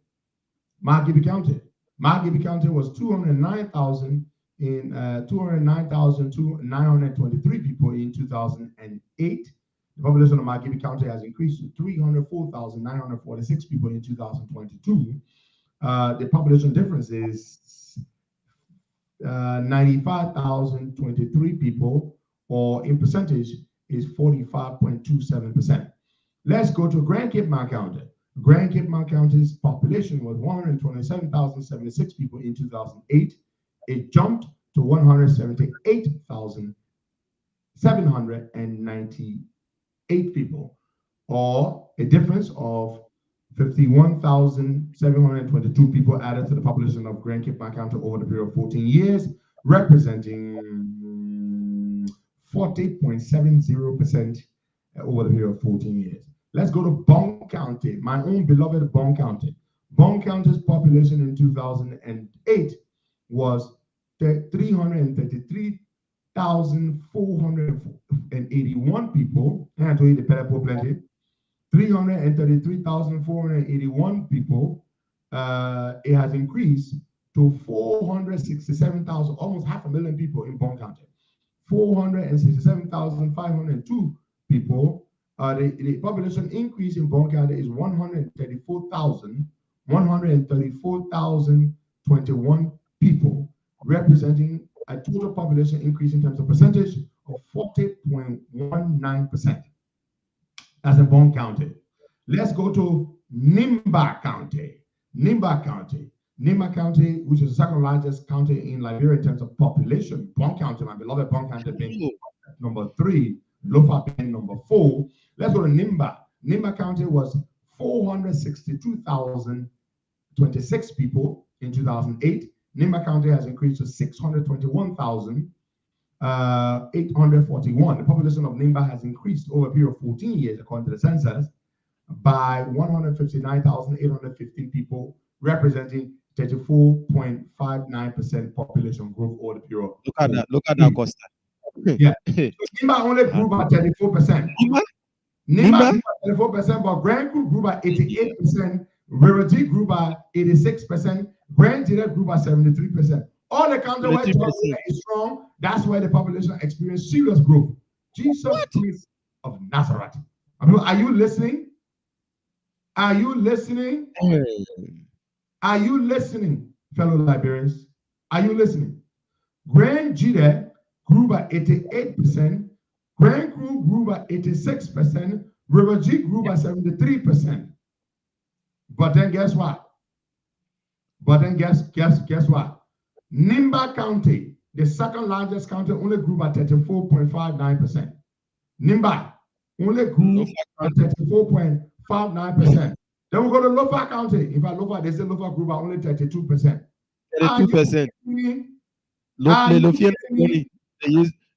S6: Margibi County was 209,923 people in 2008. The population of Margibi County has increased to 304,946 people in 2022. The population difference is 95,023 people, or in percentage is 45.27%. Let's go to Grand Cape Mount County. Grand Cape Mount County's population was 127,076 people in 2008. It jumped to 178,798 people, or a difference of 51,722 people added to the population of Grand Cape Mount County over the period of 14 years, representing 40.70% over the period of 14 years. Let's go to Bong County, my own beloved Bong County. Bong County's population in 2008 was 333,481 people. And I told you the Pelepo plenty. 333,481 people. It has increased to 467,000, almost 500,000 people in Bong County. 467,502 people. The population increase in Bong County is 134,021 people, representing a total population increase in terms of percentage of 40.19%. That's in Bong County. Let's go to Nimba County. Nimba County, which is the second largest county in Liberia in terms of population. Bong County, my beloved Bong County, being number 3, Lofa being number 4. Let's go to Nimba. Nimba County was 462,026 people in 2008. Nimba County has increased to 621,841. The population of Nimba has increased over a period of 14 years, according to the census, by 159,815 people, representing 34.59% population growth over the period.
S7: Look at that, Costa.
S6: Yeah. Nimba only grew by 34%. Nimba grew by 34%, but Grand Crew grew by 88%. River G grew by 86%. Grand Direct grew by 73%. All the counties where population is strong, that's where the population experienced serious growth. Jesus Christ of Nazareth. Are you listening? Are you listening? Are you listening, fellow Liberians? Are you listening? Grand Jide grew by 88%. Grand Crew grew by 86%. River G grew by 73%. But then guess what? Guess what? Nimba County, the second largest county, only grew by 34.59%. Nimba only grew by 34.59%. Then we go to Lofa County. In fact, Lofa, they say Lofa grew by only 32%.
S7: 32%.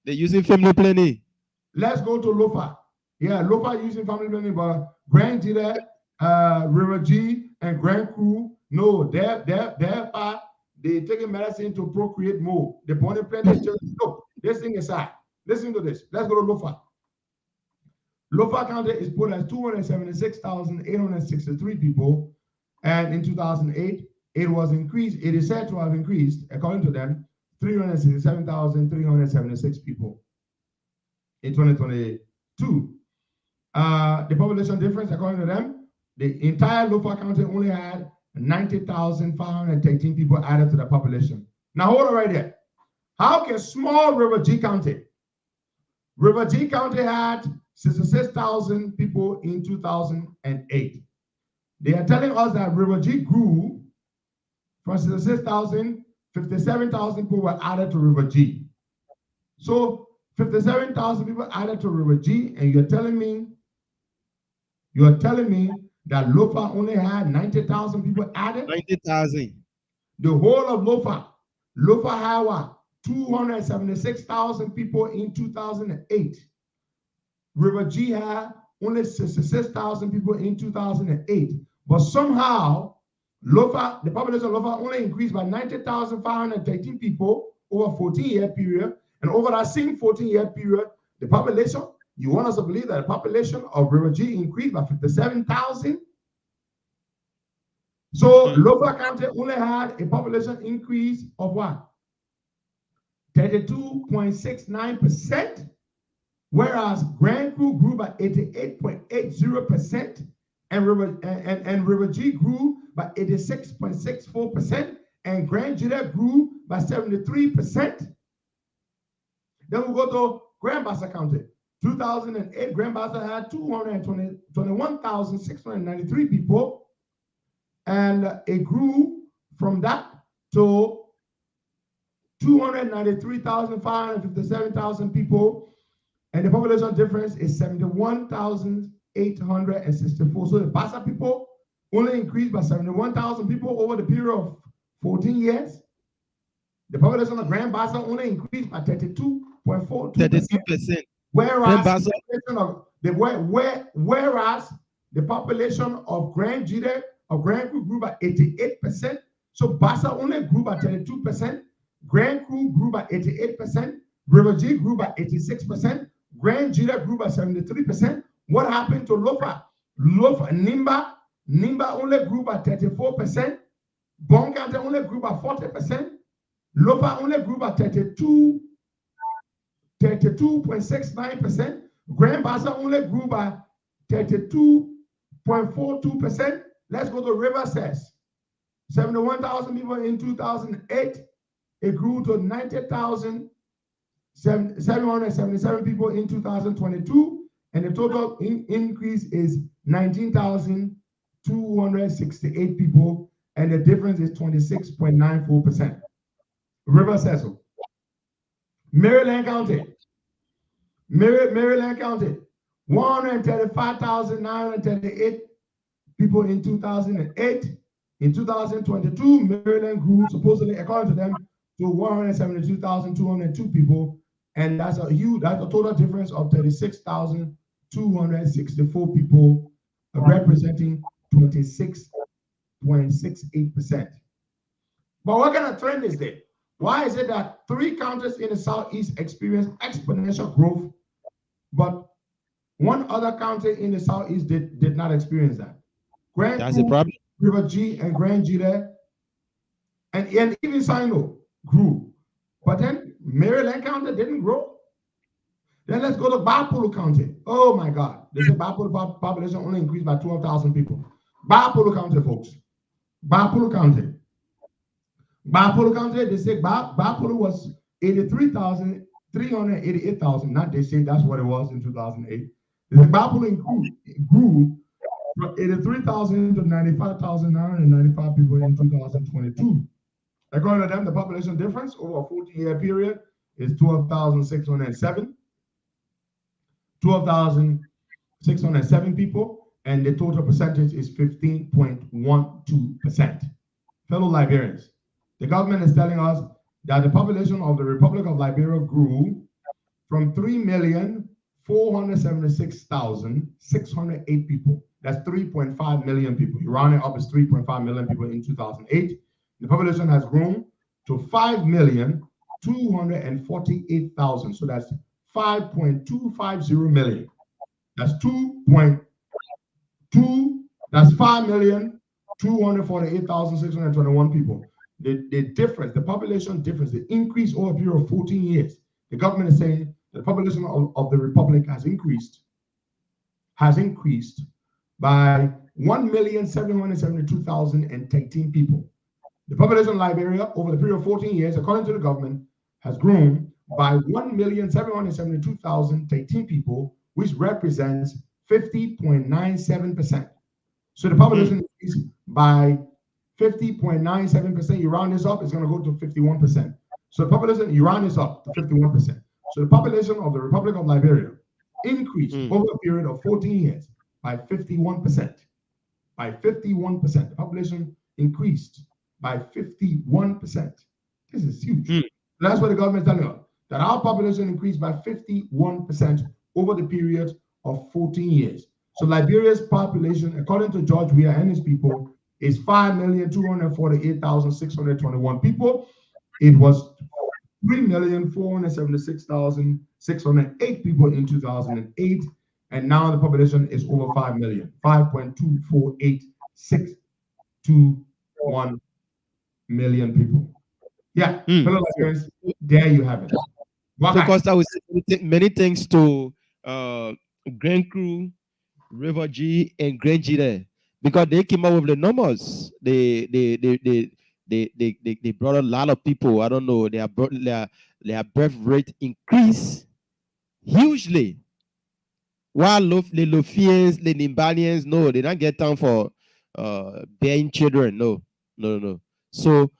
S7: They're using family planning.
S6: Let's go to Lofa. Yeah, Lofa using family planning, but Grand Jide, River G, and Grand Crew, no, they're taking medicine to procreate more. They're born in plenty. Look, this thing aside. Listen to this. Let's go to Lofa. Lofa County is put as 276,863 people, and in 2008, it was increased. It is said to have increased, according to them, 367,376 people in 2022. The population difference, according to them, the entire Lofa County only had 90,513 people added to the population. Now hold on right there. How can small River G County had 66,000 people in 2008. They are telling us that River G grew from 66,000, 57,000 people were added to River G. So 57,000 people added to River G, and you're telling me that Lofa only had 90,000 people added?
S7: 90,000.
S6: The whole of Lofa had what? 276,000 people in 2008. River G had only 66,000 people in 2008. But somehow, the population of Lofa only increased by 90,513 people over a 14-year period. And over that same 14-year period, the population, you want us to believe that the population of River G increased by 57,000? So Lofa County only had a population increase of what? 32.69%, whereas Grand Crew grew by 88.80%, and River G grew by 86.64%, and Grand Judah grew by 73%. Then we go to Grand Bassa County. 2008, Grand Bassa had 221,693 people, and it grew from that to 293,557 people, and the population difference is 71,864. So the Bassa people only increased by 71,000 people over the period of 14 years. The population of Grand Bassa only increased by 32.42%. Whereas the population of Grand Judah of Grand Crew grew by 88%. So Bassa only grew by 32%. Grand Crew grew by 88%. River G grew by 86%. Grand Judah grew by 73%. What happened to Lofa? Nimba only grew by 34%. Bon County only grew by 40%. Lofa only grew by 32.69%. Grand Bassa only grew by 32.42%. Let's go to River Cess. 71,000 people in 2008. It grew to 90,777 people in 2022. And the total increase is 19,268 people. And the difference is 26.94%. River Cecil. Maryland County. Maryland County. 135,938 people in 2008. In 2022, Maryland grew, supposedly, according to them, to 172,202 people. And that's a total difference of 36,264 people, representing 26.68%. But what kind of trend is there? Why is it that 3 counties in the Southeast experienced exponential growth, but one other county in the Southeast did not experience that? That's a problem. River G and Grand Judah, and even Sino grew. But then Maryland County didn't grow. Then let's go to Bapulu County. Oh my God. They say Bapulu population only increased by 12,000 people. Bapulu County, folks. Bapulu County. Bapulu County, they say Bapulu was 83,388,000. Not they say that's what it was in 2008. They say Bapulu grew from 83,000 to 95,995 people in 2022. According to them, the population difference over a 14-year period is 12,607. 12,607 people, and the total percentage is 15.12%. Fellow Liberians, the government is telling us that the population of the Republic of Liberia grew from 3,476,608 people. That's 3.5 million people. You round it up as 3.5 million people in 2008. The population has grown to 5,248,000. So that's 5.250 million. That's 5,248,621 people. The difference, the population difference, the increase over a period of 14 years. The government is saying the population of the Republic has increased by 1,772,013 people. The population of Liberia over the period of 14 years, according to the government, has grown by 1,772,013 people, which represents 50.97%. So the population increased by 50.97%. You round this up, it's going to go to 51%. So the population, you round this up to 51%. So the population of the Republic of Liberia increased over a period of 14 years by 51%. By 51%. The population increased by 51%. This is huge. That's what the government is telling us, that our population increased by 51% over the period of 14 years. So Liberia's population, according to George Weah and his people, is 5,248,621 people. It was 3,476,608 people in 2008, and now the population is over 5 million, 5.24862 1 million people. Yeah, fellow Liberians, there you have it.
S7: So Costa will say many thanks to Grand Crew, River G, and Grand G there, because they came up with the numbers. They brought a lot of people. I don't know. Their birth rate increased hugely. While the Lofians, the Nimbalians, no, they don't get time for bearing children. No. So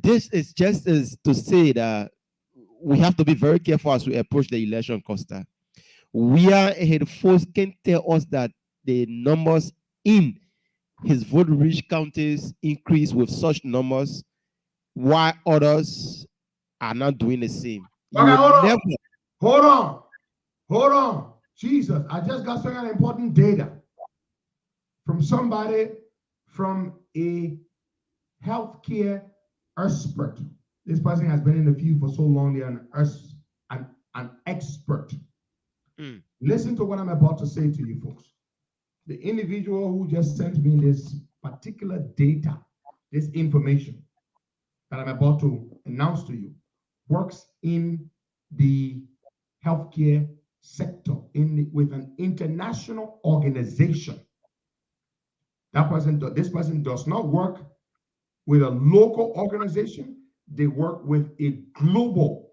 S7: this is just as to say that we have to be very careful as we approach the election, Costa. We are ahead. Folks can tell us that the numbers in his vote-rich counties increase with such numbers, while others are not doing the same.
S6: Hold on. Jesus, I just got some important data from somebody, from a healthcare expert. This person has been in the field for so long, they're an expert. Listen to what I'm about to say to you, folks. The individual who just sent me this particular data, this information that I'm about to announce to you, works in the healthcare sector with an international organization. This person does not work with a local organization. They work with a global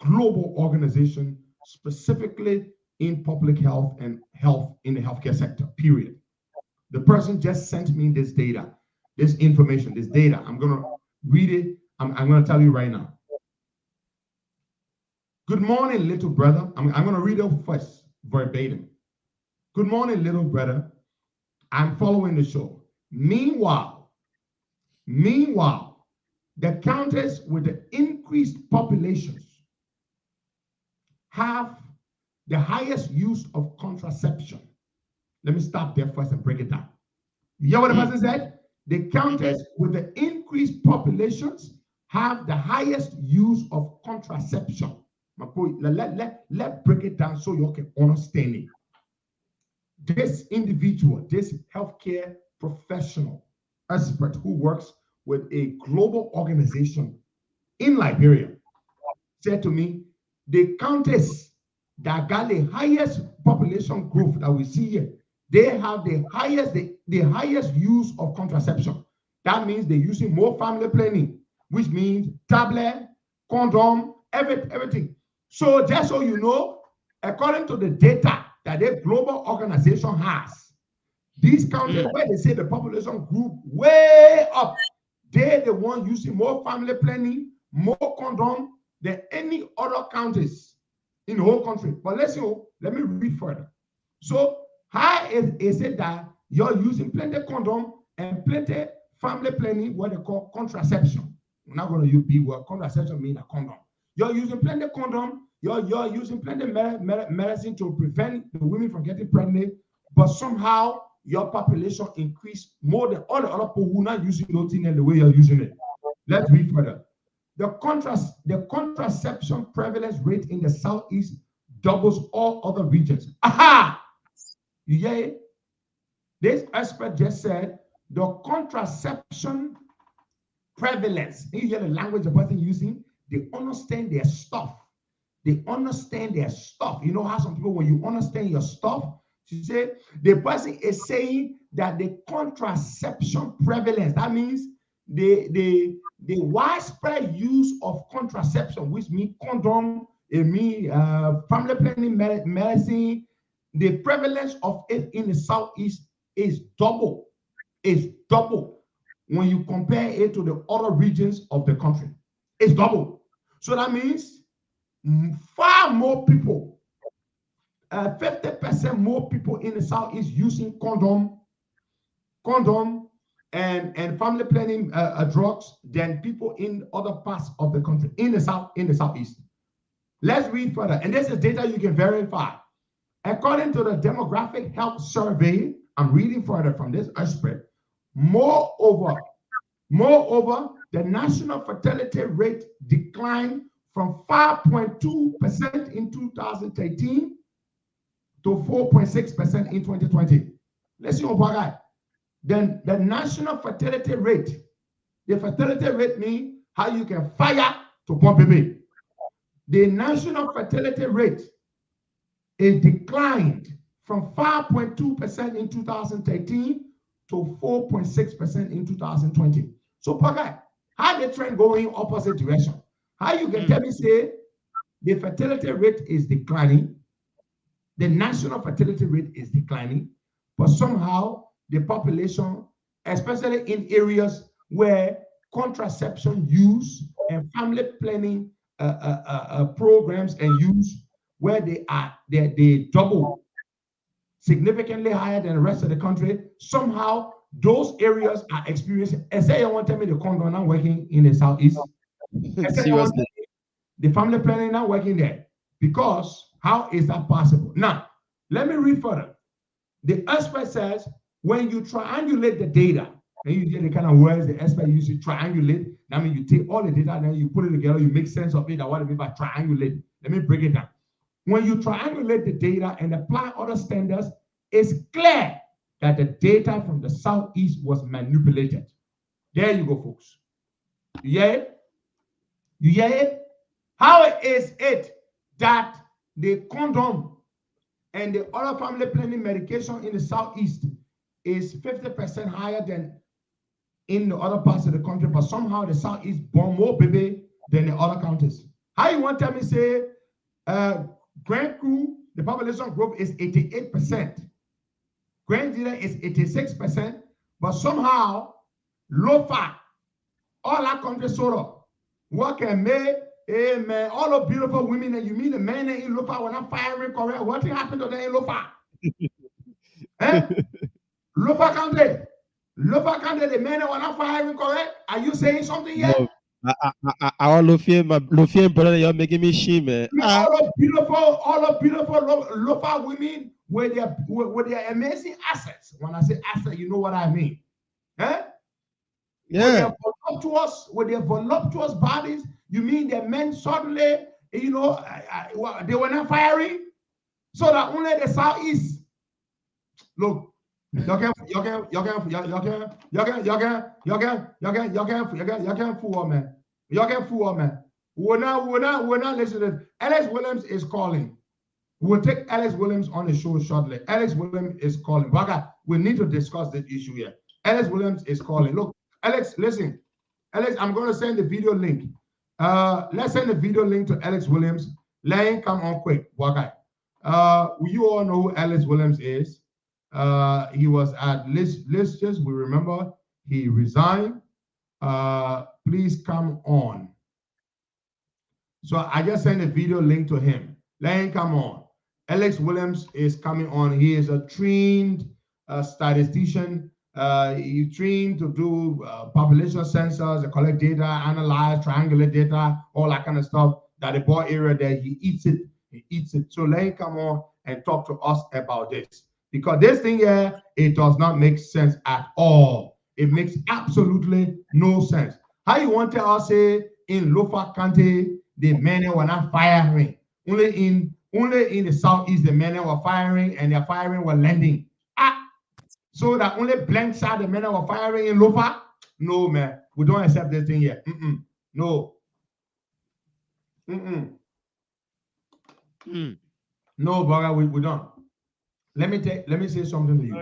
S6: organization, specifically in public health and health in the healthcare sector, period. The person just sent me this data, this information, this data. I'm going to read it. I'm going to tell you right now. Good morning, little brother. I'm going to read it first, verbatim. Good morning, little brother. I'm following the show. Meanwhile, the counties with the increased populations have the highest use of contraception. Let me stop there first and break it down. You hear what the person said? The counties with the increased populations have the highest use of contraception. Let's break it down so you can understand it. This individual, this healthcare professional expert who works with a global organization in Liberia said to me, the counties that got the highest population growth that we see here, they have the highest use of contraception. That means they're using more family planning, which means tablet, condom, everything. So just so you know, according to the data that the global organization has, these counties where they say the population grew way up, they're the ones using more family planning, more condom than any other counties in the whole country. But let me read further. So how is it that you're using plenty of condom and plenty family planning, what they call contraception? I'm not going to use B word. Contraception means a condom. You're using plenty of condom. You're using plenty of medicine to prevent the women from getting pregnant, but somehow your population increased more than all the other people who are not using those things in the way you're using it. Let's read further. The contraception prevalence rate in the Southeast doubles all other regions. Aha! You hear it? This expert just said the contraception prevalence. You hear the language the person using? They understand their stuff. They understand their stuff. You know how some people, when you understand your stuff, you say the person is saying that the contraception prevalence, that means the widespread use of contraception, which means condom, it means family planning medicine, the prevalence of it in the Southeast is double. It's double when you compare it to the other regions of the country. It's double. So that means far more people, 50% more people in the Southeast using condom and family planning drugs than people in other parts of the country, in the Southeast. Let's read further. And this is data you can verify. According to the Demographic Health Survey, I'm reading further from this expert. Moreover, the national fertility rate declined from 5.2% in 2013 to 4.6% in 2020. Let's see what guy. Then the national fertility rate. The fertility rate means how you can fire to pump baby. The national fertility rate is declined from 5.2% in 2013 to 4.6% in 2020. So, Paka, how the trend going opposite direction? How you can tell me say the fertility rate is declining, the national fertility rate is declining, but somehow the population, especially in areas where contraception use and family planning programs and use, where they double significantly higher than the rest of the country, somehow those areas are experiencing. I say you want to tell me the condom not working in the southeast.
S7: Seriously.
S6: The family planning not working there. Because how is that possible? Now, let me read further. The expert says when you triangulate the data, and you get the kind of words the expert uses to triangulate, that means you take all the data, then you put it together, you make sense of it. What I mean by triangulate. Let me break it down. When you triangulate the data and apply other standards, it's clear that the data from the southeast was manipulated. There you go, folks. You hear it? You hear it? How is it that the condom and the other family planning medication in the southeast is 50% higher than in the other parts of the country, but somehow the southeast born more baby than the other counties? How you want to tell me say Grand Crew, the population growth is 88%. Grand Dealer is 86%, but somehow Lofa, all our country sort of what can make man, all the beautiful women and you mean the men in Lofa when I'm firing correct. What happened to them in Lofa? Lofa County, the men when I'm firing correct. Are you saying something yet?
S7: No. Our Lufian brother, you're making me shame, man.
S6: All the beautiful Lofa women with their amazing assets. When I say asset, you know what I mean.
S7: Yeah.
S6: With their voluptuous bodies, you mean the men suddenly, they were not firing? So that only the southeast. Look, y'all can't fool man. Y'all can't fool man. We're not listening. Alex Williams is calling. We'll take Alex Williams on the show shortly. Alex Williams is calling. We need to discuss this issue here. Alex Williams is calling. Look, Alex, listen. Alex, I'm going to send the video link. Let's send the video link to Alex Williams. Let him come on quick. You all know who Alex Williams is. He was at Listers. We remember he resigned. Please come on. So I just sent a video link to him. Let him come on. Alex Williams is coming on. He is a trained statistician. He's trained to do population census, collect data, analyze, triangulate data, all that kind of stuff. That the boy area there, he eats it. So let him come on and talk to us about this. Because this thing here, it does not make sense at all. It makes absolutely no sense. How you want to say in Lofa County, the men were not firing? Only in the southeast, the men were firing and their firing were landing. So that only blank side the men were firing in Lofa? No, man. We don't accept this thing here. No. No, brother, we don't. Let me say something to you.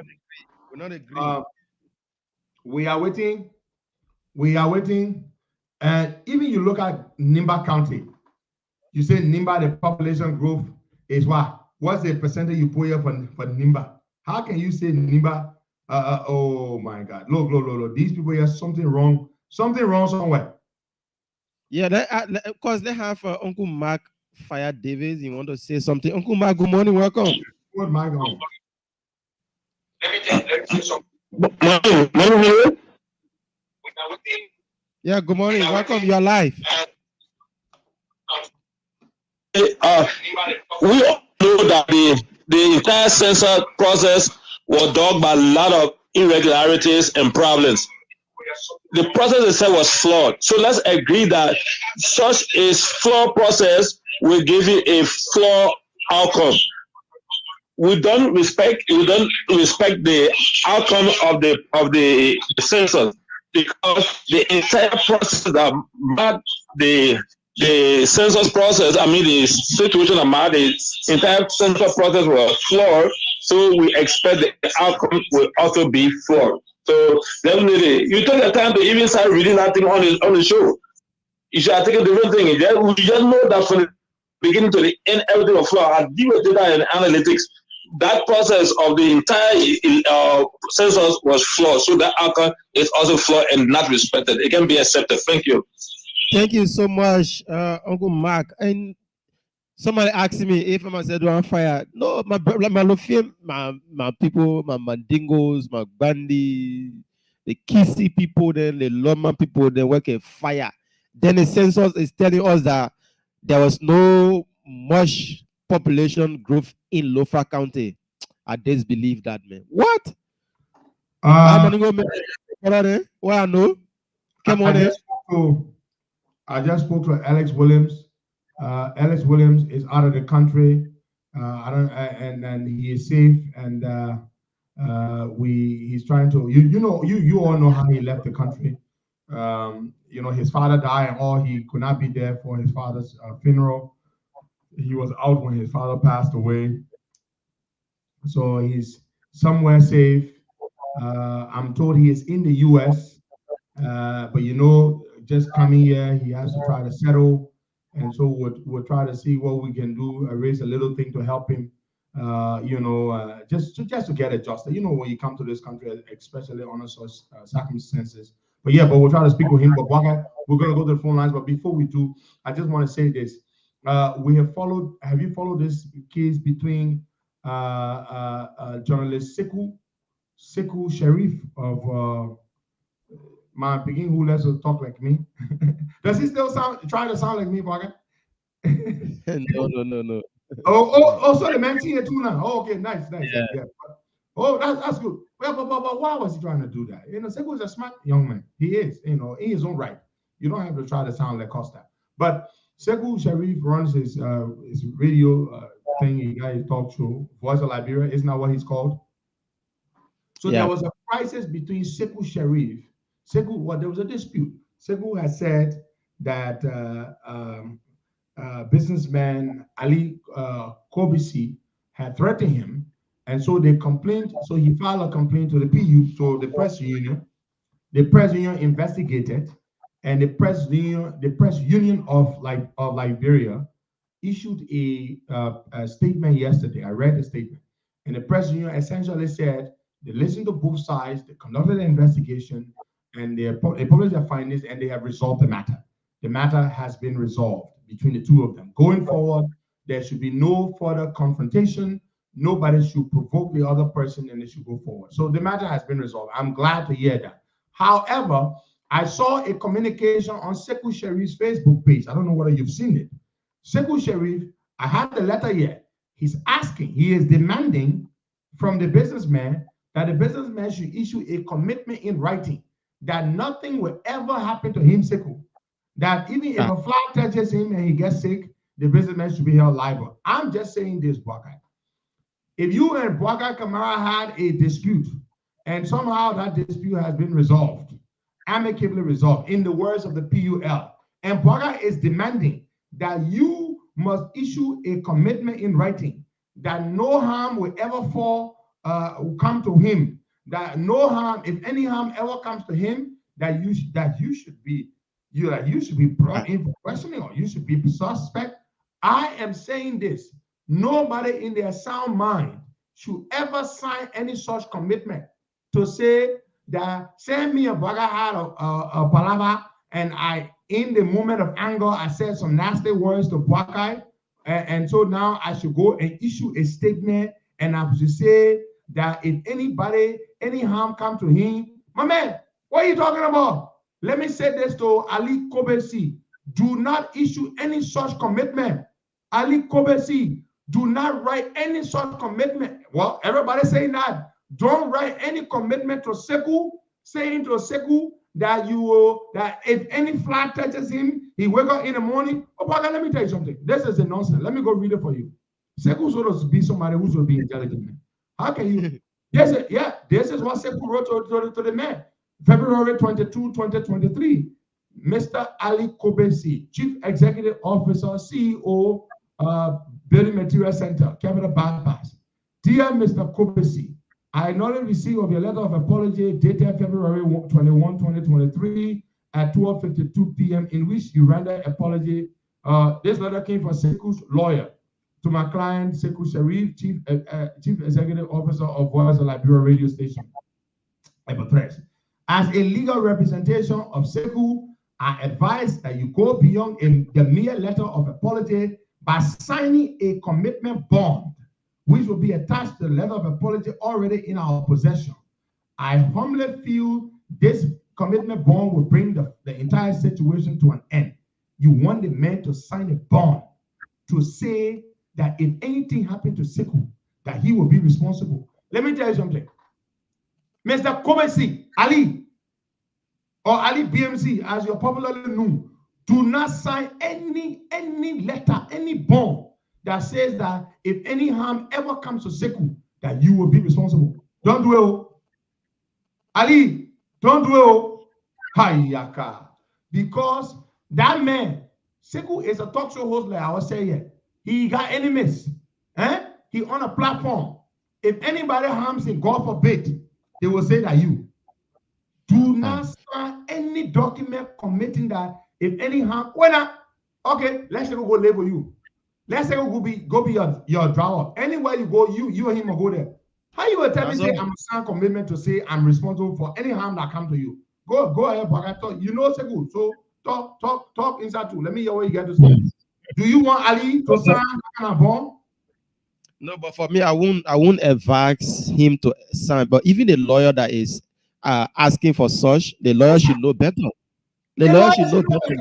S7: We're not agreeing.
S6: We are waiting. And even you look at Nimba County, you say Nimba, the population growth is what? What's the percentage you put here for Nimba? How can you say Nimba? Oh my God! Look! These people here, something wrong somewhere.
S7: Yeah, of course they have Uncle Mark Fire Davis. You want to say something? Uncle Mark, good morning, welcome.
S6: Good morning. Let me say something.
S7: Yeah, good morning, welcome. You're live.
S8: We all know that the entire census process was dogged by a lot of irregularities and problems. The process itself was flawed. So let's agree that such a flawed process will give you a flawed outcome. we don't respect the outcome of the census, because the entire process that made the census process, I mean the situation about the entire census process was flawed, so we expect the outcome will also be flawed. So definitely, you take the time to even start reading that thing on the show. You should take a different thing. We just know that from the beginning to the end, everything was flawed. I deal with data and analytics. That process of the entire census was flawed, so that outcome is also flawed and not respected. It can be accepted. Thank you.
S7: Thank you so much, Uncle Mark. And somebody asked me if I'm said on fire. No, my people, my Mandingos, my Bandi, the Kisi people, then the Loma people, they work in fire. Then the census is telling us that there was no much population growth in Lofa County. I disbelieve that, man. What? What I know? Come on.
S6: I just spoke to Alex Williams. Alex Williams is out of the country. And he is safe. And he's trying to. You all know how he left the country. His father died and all. He could not be there for his father's funeral. He was out when his father passed away. So he's somewhere safe. I'm told he is in the U.S. But just coming here, he has to try to settle, and so we'll try to see what we can do, raise a little thing to help him, just to get adjusted. When you come to this country, especially under such circumstances. But we'll try to speak with him. But we're going to go to the phone lines. But before we do, I just want to say this: have you followed this case between journalist Sekou Sharif of my Peking, who lets us talk like me? Does he still try to sound like me, Baga?
S7: No.
S6: So the man here too now. Oh, okay, nice. Yeah. Oh, that's good. Well, but why was he trying to do that? Sekou is a smart young man. He is, in his own right. You don't have to try to sound like Costa. But Sekou Sharif runs his radio thing. He got his talk show, Voice of Liberia. Isn't that what he's called? So there was a crisis between Sekou Sharif. There was a dispute. Sekou has said that businessman Ali Kobisi had threatened him, and so they complained. So he filed a complaint to the PU, so the press union. The press union investigated, and the press union of Liberia issued a statement yesterday. I read the statement, and the press union essentially said they listened to both sides, they conducted an investigation, and they published their findings, and they have resolved the matter. The matter has been resolved between the two of them. Going forward, there should be no further confrontation. Nobody should provoke the other person, and they should go forward. So the matter has been resolved. I'm glad to hear that. However, I saw a communication on Sekou Sharif's Facebook page. I don't know whether you've seen it. Sekou Sharif, I had the letter here. He is demanding from the businessman that the businessman should issue a commitment in writing that nothing will ever happen to him, Sekou. That even if a fly touches him and he gets sick, the businessman should be held liable. I'm just saying this, Bwakai. If you and Bwakai Kamara had a dispute, and somehow that dispute has been resolved, amicably resolved, in the words of the PUL, and Bwakai is demanding that you must issue a commitment in writing that no harm will ever come to him, that no harm, if any harm ever comes to him, that you should be brought in for questioning, or you should be suspect. I am saying this: nobody in their sound mind should ever sign any such commitment to say that send me a Bwakai had a palaver, and in the moment of anger, I said some nasty words to Bwakai, and so now I should go and issue a statement, and I should say that if any harm come to him, my man, what are you talking about? Let me say this to Ali Kobesi: do not issue any such commitment. Ali Kobesi, do not write any such commitment. Well, everybody's saying that. Don't write any commitment to Sekou, saying to Sekou that that if any fly touches him, he wake up in the morning. Oh, Bwakai, let me tell you something. This is a nonsense. Let me go read it for you. Sekou supposed to be somebody who's going to be intelligent. How can you? This is what Sekou wrote to the man. February 22, 2023. Mr. Ali Kobesi, Chief Executive Officer, CEO, Building Material Center, Capital Bypass. Dear Mr. Kobesi, I acknowledge receipt of your letter of apology dated February 21, 2023 at 12:52 p.m. in which you render apology. This letter came from Sekou's lawyer to my client, Sekou Sharif, Chief Executive Officer of Voice of Liberia Radio Station. As a legal representation of Sekou, I advise that you go beyond the mere letter of apology by signing a commitment bond, which will be attached to the letter of apology already in our possession. I humbly feel this commitment bond will bring the entire situation to an end. You want the man to sign a bond to say that if anything happened to Sekou, that he will be responsible. Let me tell you something. Mr. Kobesi, Ali, or Ali BMC, as you're popularly known, do not sign any letter, any bond that says that if any harm ever comes to Sekou, that you will be responsible. Don't do it. Ali, don't do it. Hayaka. Because that man, Sekou is a talk show host, like I was saying here. He got enemies. He on a platform. If anybody harms him, God forbid, they will say that you. Do not sign any document committing that if any harm, okay, let's say we go label you. Let's say we go be your drawer. Anywhere you go, you and him will go there. How you will tell me say I'm a sign commitment to say I'm responsible for any harm that come to you? Go ahead, Baka. You know Sekou. So talk inside too. Let me hear what you get to say. Do you want Ali to sign that kind of bond?
S7: No, but for me, I won't advise him to sign. But even the lawyer that is asking for such, the lawyer should know better. The lawyer should know better.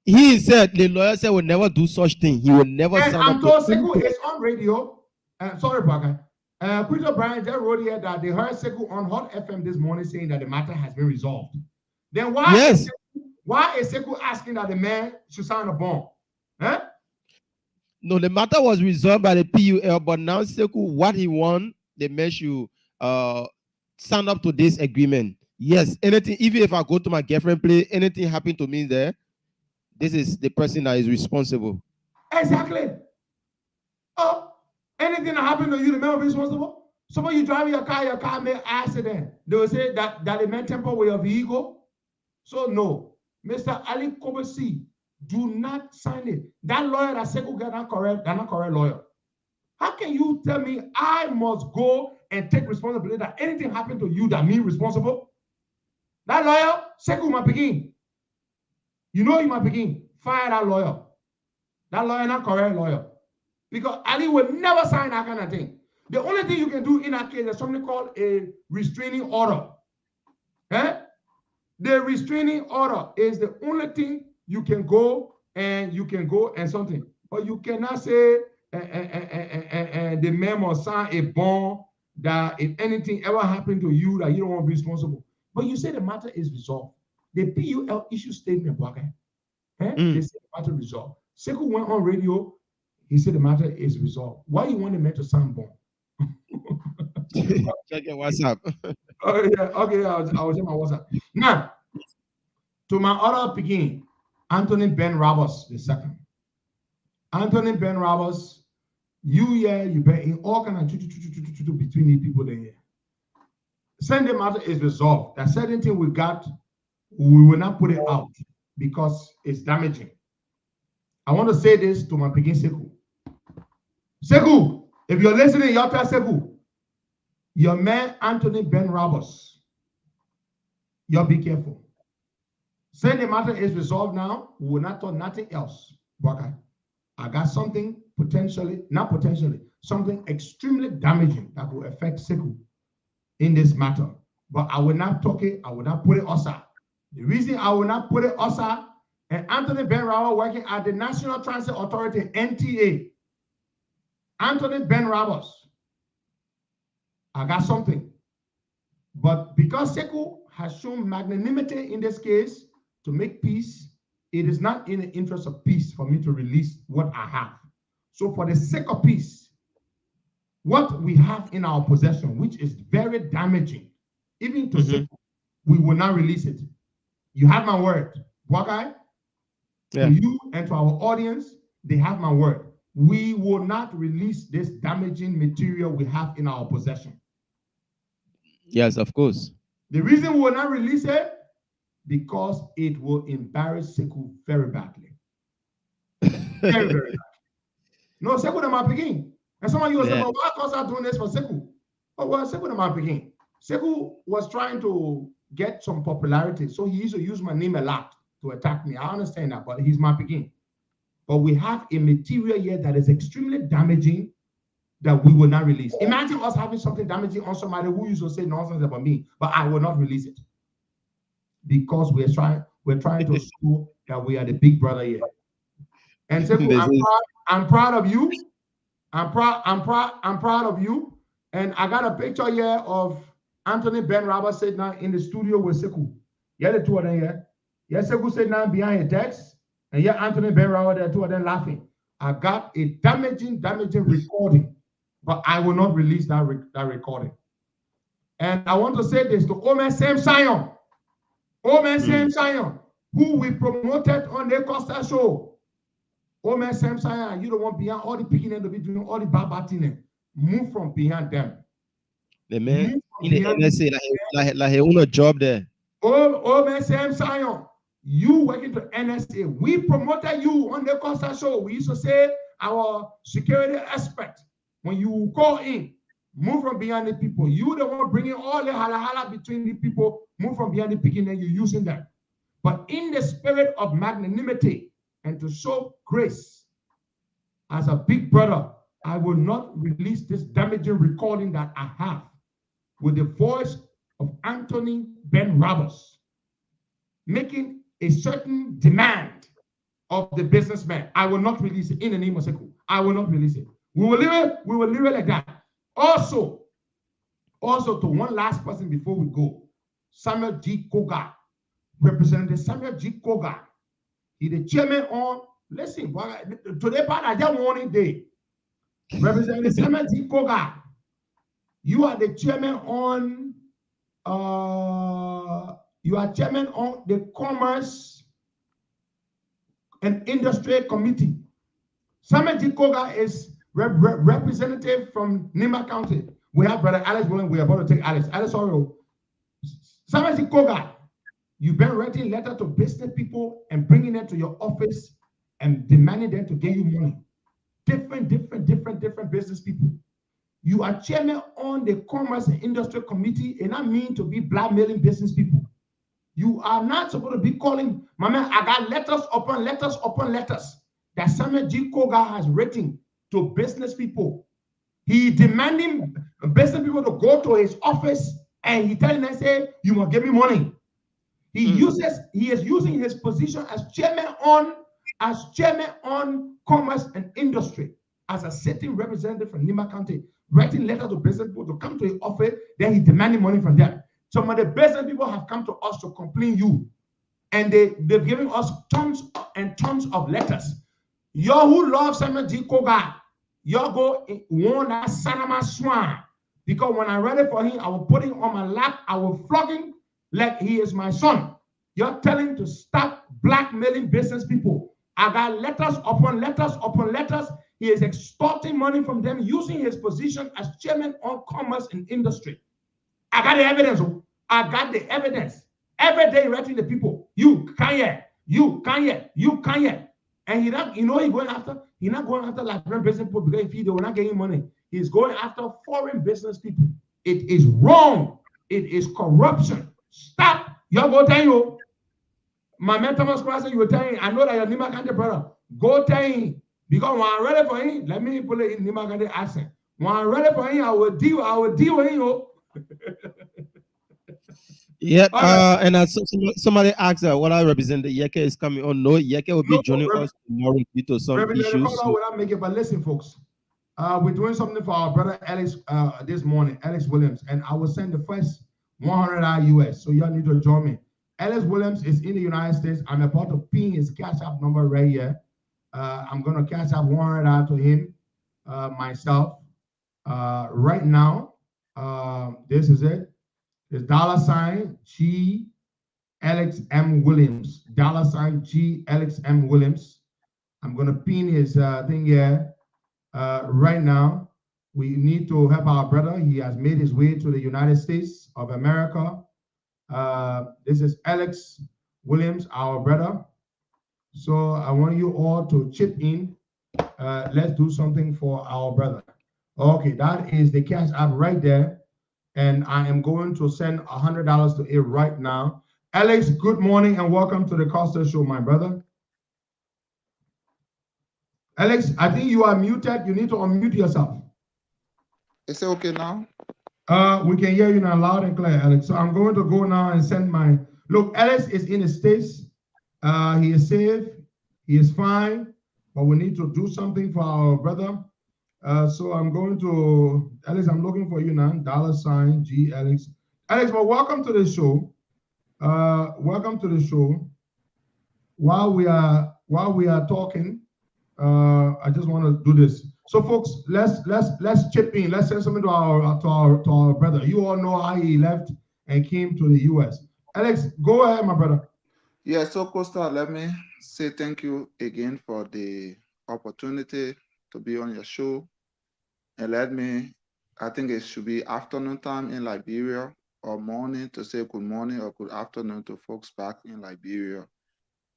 S7: He said the lawyer said will never do such thing. He will never sign up.
S6: Sekou is on radio. Sorry, Baka. Peter Bryan just wrote here that they heard Sekou on Hot FM this morning saying that the matter has been resolved. Then why is Sekou asking that the man should sign a bond?
S7: No, the matter was resolved by the PUL, but now Sekou, what he wants, the man should sign up to this agreement. Yes, anything, even if I go to my girlfriend place, anything happen to me there, this is the person that is responsible.
S6: Exactly. Oh, anything that happen to you, the man will be responsible. Suppose you drive your car may accident. They will say that the man temper with your vehicle. So no, Mr. Ali Kobesi, do not sign it. That lawyer that Sekou got not correct lawyer. How can you tell me I must go and take responsibility that anything happened to you that me responsible? That lawyer, Sekou might begin. You know you might begin. Fire that lawyer. That lawyer not correct lawyer. Because Ali will never sign that kind of thing. The only thing you can do in that case is something called a restraining order. The restraining order is the only thing you can go and something. But you cannot say the man must sign a bond that if anything ever happened to you that you don't want to be responsible. But you say the matter is resolved. The PUL issue statement, they say the matter resolved. Sekou went on radio, he said the matter is resolved. Why you want the man to sign bond?
S7: Check your WhatsApp.
S6: Oh yeah, okay, I will check my WhatsApp. Now, to my other picking, Anthony Ben Roberts II. Anthony Ben Roberts, you been in all kind of between the people there. Sunday matter is resolved. That certain thing we got, we will not put it out because it's damaging. I want to say this to my picking Sekou. Sekou, if you're listening, you tell Sekou, your man Anthony Ben Roberts, you be careful. Say the matter is resolved now, we will not talk nothing else. But I got something something extremely damaging that will affect Sekou in this matter. But I will not talk it, I will not put it aside. The reason I will not put it aside, and Anthony Ben Roberts working at the National Transit Authority, NTA. Anthony Ben Roberts, I got something. But because Sekou has shown magnanimity in this case to make peace, it is not in the interest of peace for me to release what I have. So for the sake of peace, what we have in our possession, which is very damaging, even to Sika, we will not release it. You have my word. Wagai, to you and to our audience, they have my word. We will not release this damaging material we have in our possession.
S7: Yes, of course.
S6: The reason we will not release it, because it will embarrass Sika very badly. Very, very badly. No, Sika de my begin. And some of you will say, well, why Costa doing this for Sika? Oh, well, Sika de my begin. Sika was trying to get some popularity, so he used to use my name a lot to attack me. I understand that, but he's my begin. But we have a material here that is extremely damaging that we will not release. Imagine us having something damaging on somebody who used to say nonsense about me, but I will not release it. Because we're trying to show that we are the big brother here. And so I'm proud of you. I'm proud of you. And I got a picture here of Anthony Ben Roberts sitting now in the studio with Sika. Yeah, the two of them here. Yeah, Sika sitting now behind a desk. And yeah, Anthony Ben Roberts, the two of them laughing. I got a damaging recording, but I will not release that recording. And I want to say this to Omen Sam Sion. Omen Sam Sion, who we promoted on the Costa Show. Omen Sam Sion, you don't want behind all the picking to be doing all the babating. Move from behind them.
S7: The man in the NSA, like he own a job there.
S6: Omen Sam Sion, you working for NSA. We promoted you on the Costa Show. We used to say our security expert, when you call in, move from behind the people. You the one bringing all the hala between the people. Move from behind the picking and you're using them. But in the spirit of magnanimity and to show grace, as a big brother, I will not release this damaging recording that I have with the voice of Anthony Ben Roberts, making a certain demand of the businessman. I will not release it in the name of Sika. I will not release it. We will leave it like that. Also to one last person before we go, Samuel G. Koga, Representative Samuel G. Koga. He the chairman on, listen, today part I just warning day. Representative Samuel G. Koga, you are the chairman on the Commerce and Industry Committee. Samuel G. Koga is representative from Nima County. We have Brother Alex Williams. We are about to take Alex. Alex Oro. Samuel G. Koga, you've been writing letters to business people and bringing them to your office and demanding them to give you money. Different business people. You are chairman on the Commerce and Industry Committee, and I mean to be blackmailing business people. You are not supposed to be calling, my man, I got letters upon letters that Samuel G. Koga has written to business people. He demanding business people to go to his office and he telling them, say, you must give me money. He is using his position as chairman on Commerce and Industry, as a sitting representative from Nima County, writing letters to business people to come to his office, then he demanding money from them. Some of the business people have come to us to complain you, and they've given us tons and tons of letters. Y'all who love Samuel G. Koga, y'all go warn that Sanama Swan, because when I read it for him, I will put him on my lap, I will flog him like he is my son. You're telling him to stop blackmailing business people. I got letters upon letters. He is extorting money from them using his position as chairman on Commerce and Industry. I got the evidence. Every day writing the people, you can't. And he's going after, he's not going after like business people because if they were not getting money. He's going after foreign business people. It is wrong. It is corruption. Stop. Y'all go tell you. My man Thomas Christ, you were telling, I know that you're Nima County brother. Go tell him. Because when I'm ready for him, let me put it in Nima County accent. When I'm ready for him, I will deal with him.
S7: Yeah, and somebody asked what I represent. Yeke is coming on. No, Yeke will be joining us tomorrow due to some issues.
S6: But listen, folks, we're doing something for our brother Alex this morning, Alex Williams, and I will send the first $100 US. So y'all need to join me. Alex Williams is in the United States. I'm about to pin his cash app number right here. I'm gonna cash out $100 to him myself right now. This is it. It's $G Alex M Williams. $G Alex M Williams. I'm gonna pin his thing here right now. We need to help our brother. He has made his way to the United States of America. This is Alex Williams, our brother. So I want you all to chip in. Let's do something for our brother. Okay, that is the cash app right there. And I am going to send $100 to it right now. Alex, good morning and welcome to the Costa Show, my brother. Alex, I think you are muted. You need to unmute yourself.
S9: Is it okay now?
S6: We can hear you now loud and clear, Alex. So I'm going to go now and send my... Look, Alex is in the States. He is safe. He is fine. But we need to do something for our brother. So I'm going to... Alex, I'm looking for you now. $G Alex. Alex, well, welcome to the show. Welcome to the show. While we are talking, I just want to do this. So, folks, let's chip in. Let's send something to our brother. You all know how he left and came to the U.S. Alex, go ahead, my brother.
S9: Yeah. So, Costa, let me say thank you again for the opportunity to be on your show, and I think it should be afternoon time in Liberia or morning to say good morning or good afternoon to folks back in Liberia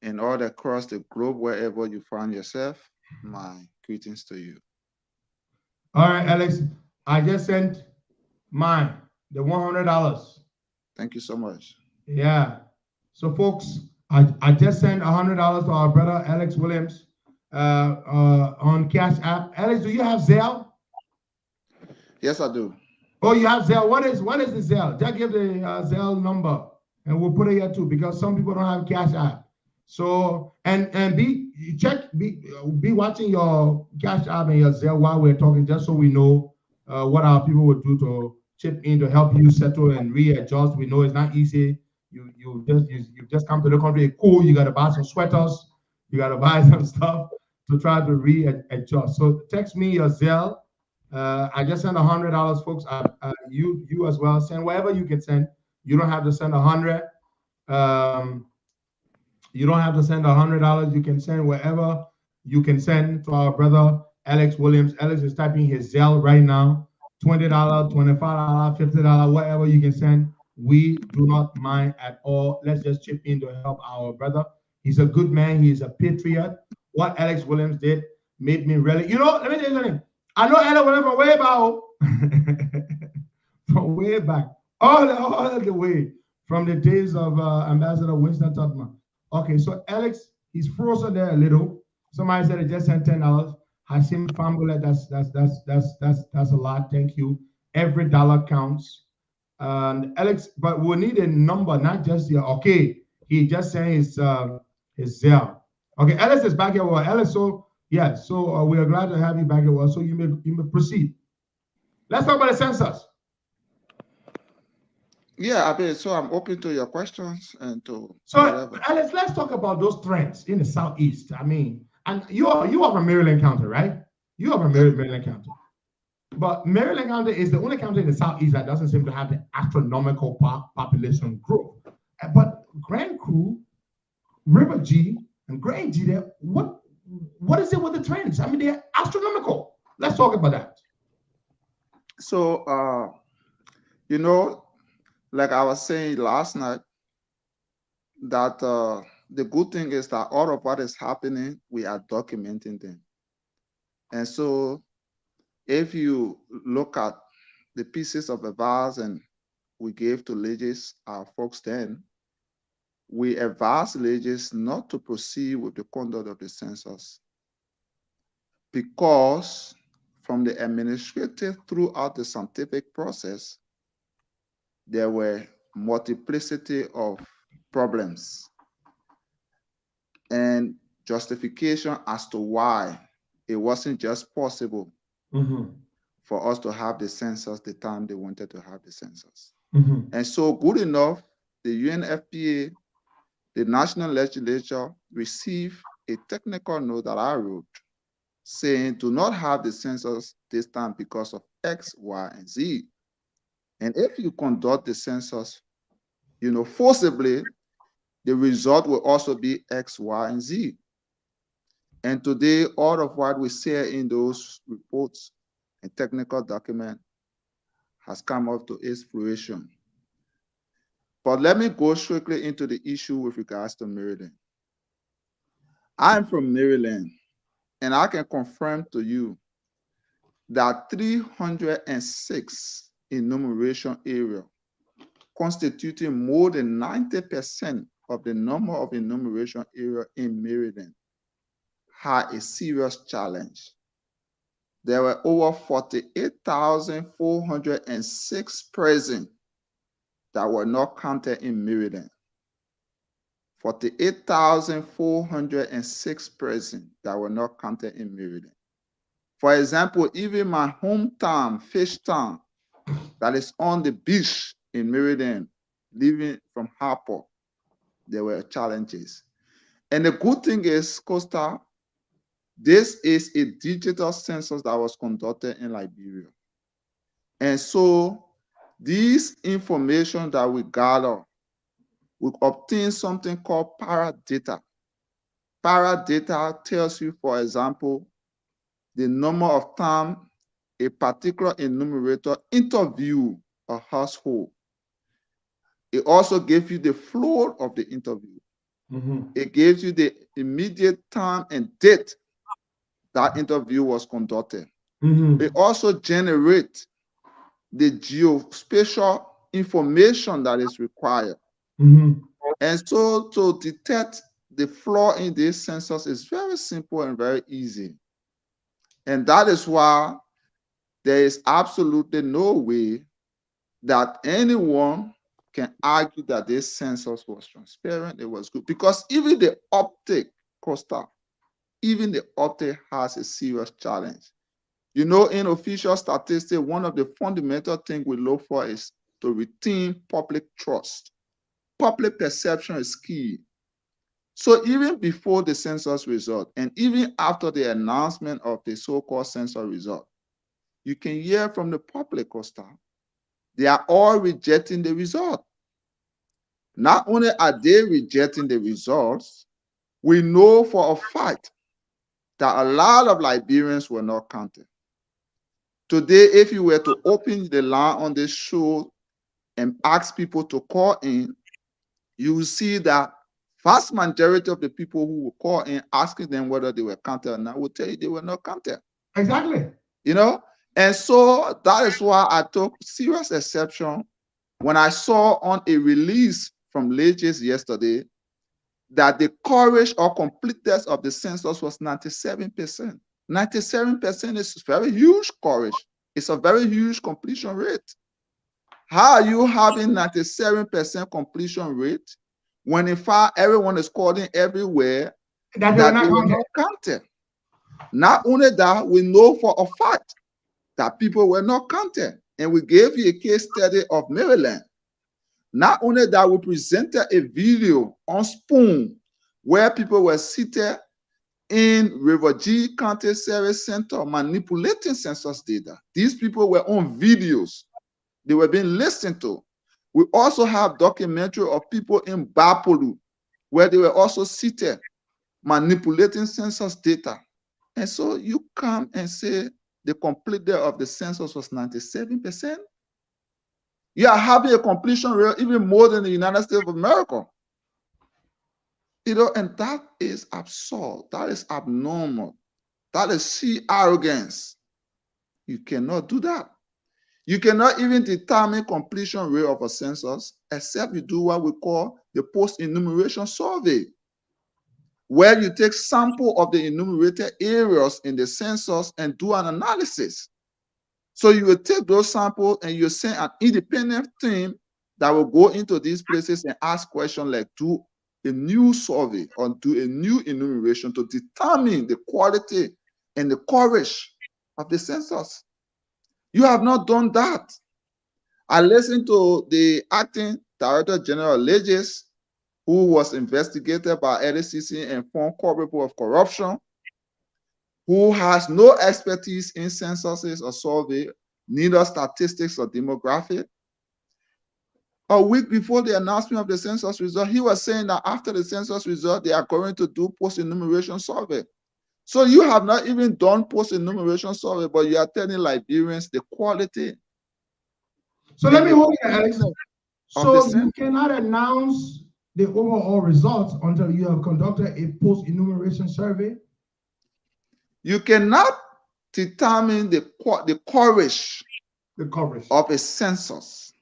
S9: and all across the globe, wherever you find yourself. My greetings to you.
S6: All right, Alex, I just sent mine, the $100.
S9: Thank you so much.
S6: Yeah. So, folks, I just sent $100 to our brother Alex Williams on Cash App. Alex, do you have Zelle?
S9: Yes, I do.
S6: Oh, you have Zelle. What is the Zelle? Just give the Zelle number, and we'll put it here too, because some people don't have Cash App. So and be watching your Cash App and your Zelle while we're talking, just so we know what our people would do to chip in to help you settle and readjust. We know it's not easy. You just come to the country, cool. You gotta buy some sweaters, you gotta buy some stuff to try to readjust. So text me your Zelle. I just sent $100, folks. You as well. Send wherever you can send. You don't have to send $100. You don't have to send $100. You can send wherever you can send to our brother Alex Williams. Alex is typing his Zelle right now. $20, $25, $50, whatever you can send. We do not mind at all. Let's just chip in to help our brother. He's a good man. He's a patriot. What Alex Williams did made me really, let me tell you something. I know Alex Williams from way back. From way back. All the way from the days of Ambassador Winston Tubman. Okay, so Alex, he's frozen there a little. Somebody said it just sent $10. Hashim Fambule, that's a lot. Thank you. Every dollar counts. Alex, but we need a number, not just your. Okay, he just sent his Zelle. Okay, Alex is back here. Well, Alex, so yeah, so we are glad to have you back here. Well, so you may proceed. Let's talk about the census.
S9: Yeah, so I'm open to your questions and to.
S6: So,
S9: whatever.
S6: Alex, let's talk about those trends in the Southeast. I mean, and you are from Maryland County, right? You are from Maryland County. But Maryland County is the only county in the Southeast that doesn't seem to have the astronomical population growth. But Grand Crew, River G, and Grand G, what is it with the trends? I mean, they're astronomical. Let's talk about that.
S9: So, like I was saying last night, that the good thing is that all of what is happening, we are documenting them. And so if you look at the pieces of advice and we gave to ladies, our folks then, we advise ladies not to proceed with the conduct of the census, because from the administrative throughout the scientific process, there were multiplicity of problems and justification as to why it wasn't just possible for us to have the census the time they wanted to have the census. And so good enough, the UNFPA, the national legislature received a technical note that I wrote saying do not have the census this time because of X, Y, and Z. And if you conduct the census, forcibly, the result will also be X, Y, and Z. And today, all of what we say in those reports and technical documents has come up to its fruition. But let me go strictly into the issue with regards to Maryland. I'm from Maryland, and I can confirm to you that 306 enumeration area, constituting more than 90% of the number of enumeration area in Maryland, had a serious challenge. There were over 48,406 present that were not counted in Maryland. 48,406 present that were not counted in Maryland. For example, even my hometown, Fishtown, that is on the beach in Maryland, living from Harper, there were challenges. And the good thing is, Costa, this is a digital census that was conducted in Liberia. And so this information that we gather, we obtain something called paradata. Paradata tells you, for example, the number of times a particular enumerator interview a household. It also gives you the flow of the interview. It gives you the immediate time and date that interview was conducted. It also generates the geospatial information that is required. And so to detect the flaw in this census is very simple and very easy. And that is why there is absolutely no way that anyone can argue that this census was transparent, it was good. Because even the optic, Costa, even the optic has a serious challenge. In official statistics, one of the fundamental things we look for is to retain public trust. Public perception is key. So even before the census result, and even after the announcement of the so-called census result, you can hear from the public, Costa, they are all rejecting the result. Not only are they rejecting the results, we know for a fact that a lot of Liberians were not counted. Today, if you were to open the line on this show and ask people to call in, you will see that vast majority of the people who will call in asking them whether they were counted or not will tell you they were not counted.
S6: Exactly.
S9: And so that is why I took serious exception when I saw on a release from Legis yesterday that the coverage or completeness of the census was 97%. 97% is very huge coverage. It's a very huge completion rate. How are you having 97% completion rate when in fact everyone is calling everywhere that they were not counted? Not only that, we know for a fact that people were not counted. And we gave you a case study of Maryland. Not only that, we presented a video on Spoon where people were seated in River G County Service Center manipulating census data. These people were on videos. They were being listened to. We also have documentary of people in Bapolu where they were also seated manipulating census data. And so you come and say the completeness of the census was 97%. You are having a completion rate even more than the United States of America. And that is absurd. That is abnormal. That is sheer arrogance. You cannot do that. You cannot even determine completion rate of a census except you do what we call the post-enumeration survey, where you take sample of the enumerated areas in the census and do an analysis. So you will take those samples and you send an independent team that will go into these places and ask questions like, do a new survey or do a new enumeration to determine the quality and the coverage of the census. You have not done that. I listened to the acting Director General Legis, who was investigated by LCC and found culpable of corruption, who has no expertise in censuses or survey, neither statistics or demographic. A week before the announcement of the census result, he was saying that after the census result, they are going to do post-enumeration survey. So you have not even done post-enumeration survey, but you are telling Liberians the quality.
S6: So let me hold you, Alex. So you cannot announce the overall results until you have conducted a post-enumeration survey?
S9: You cannot determine the coverage of a census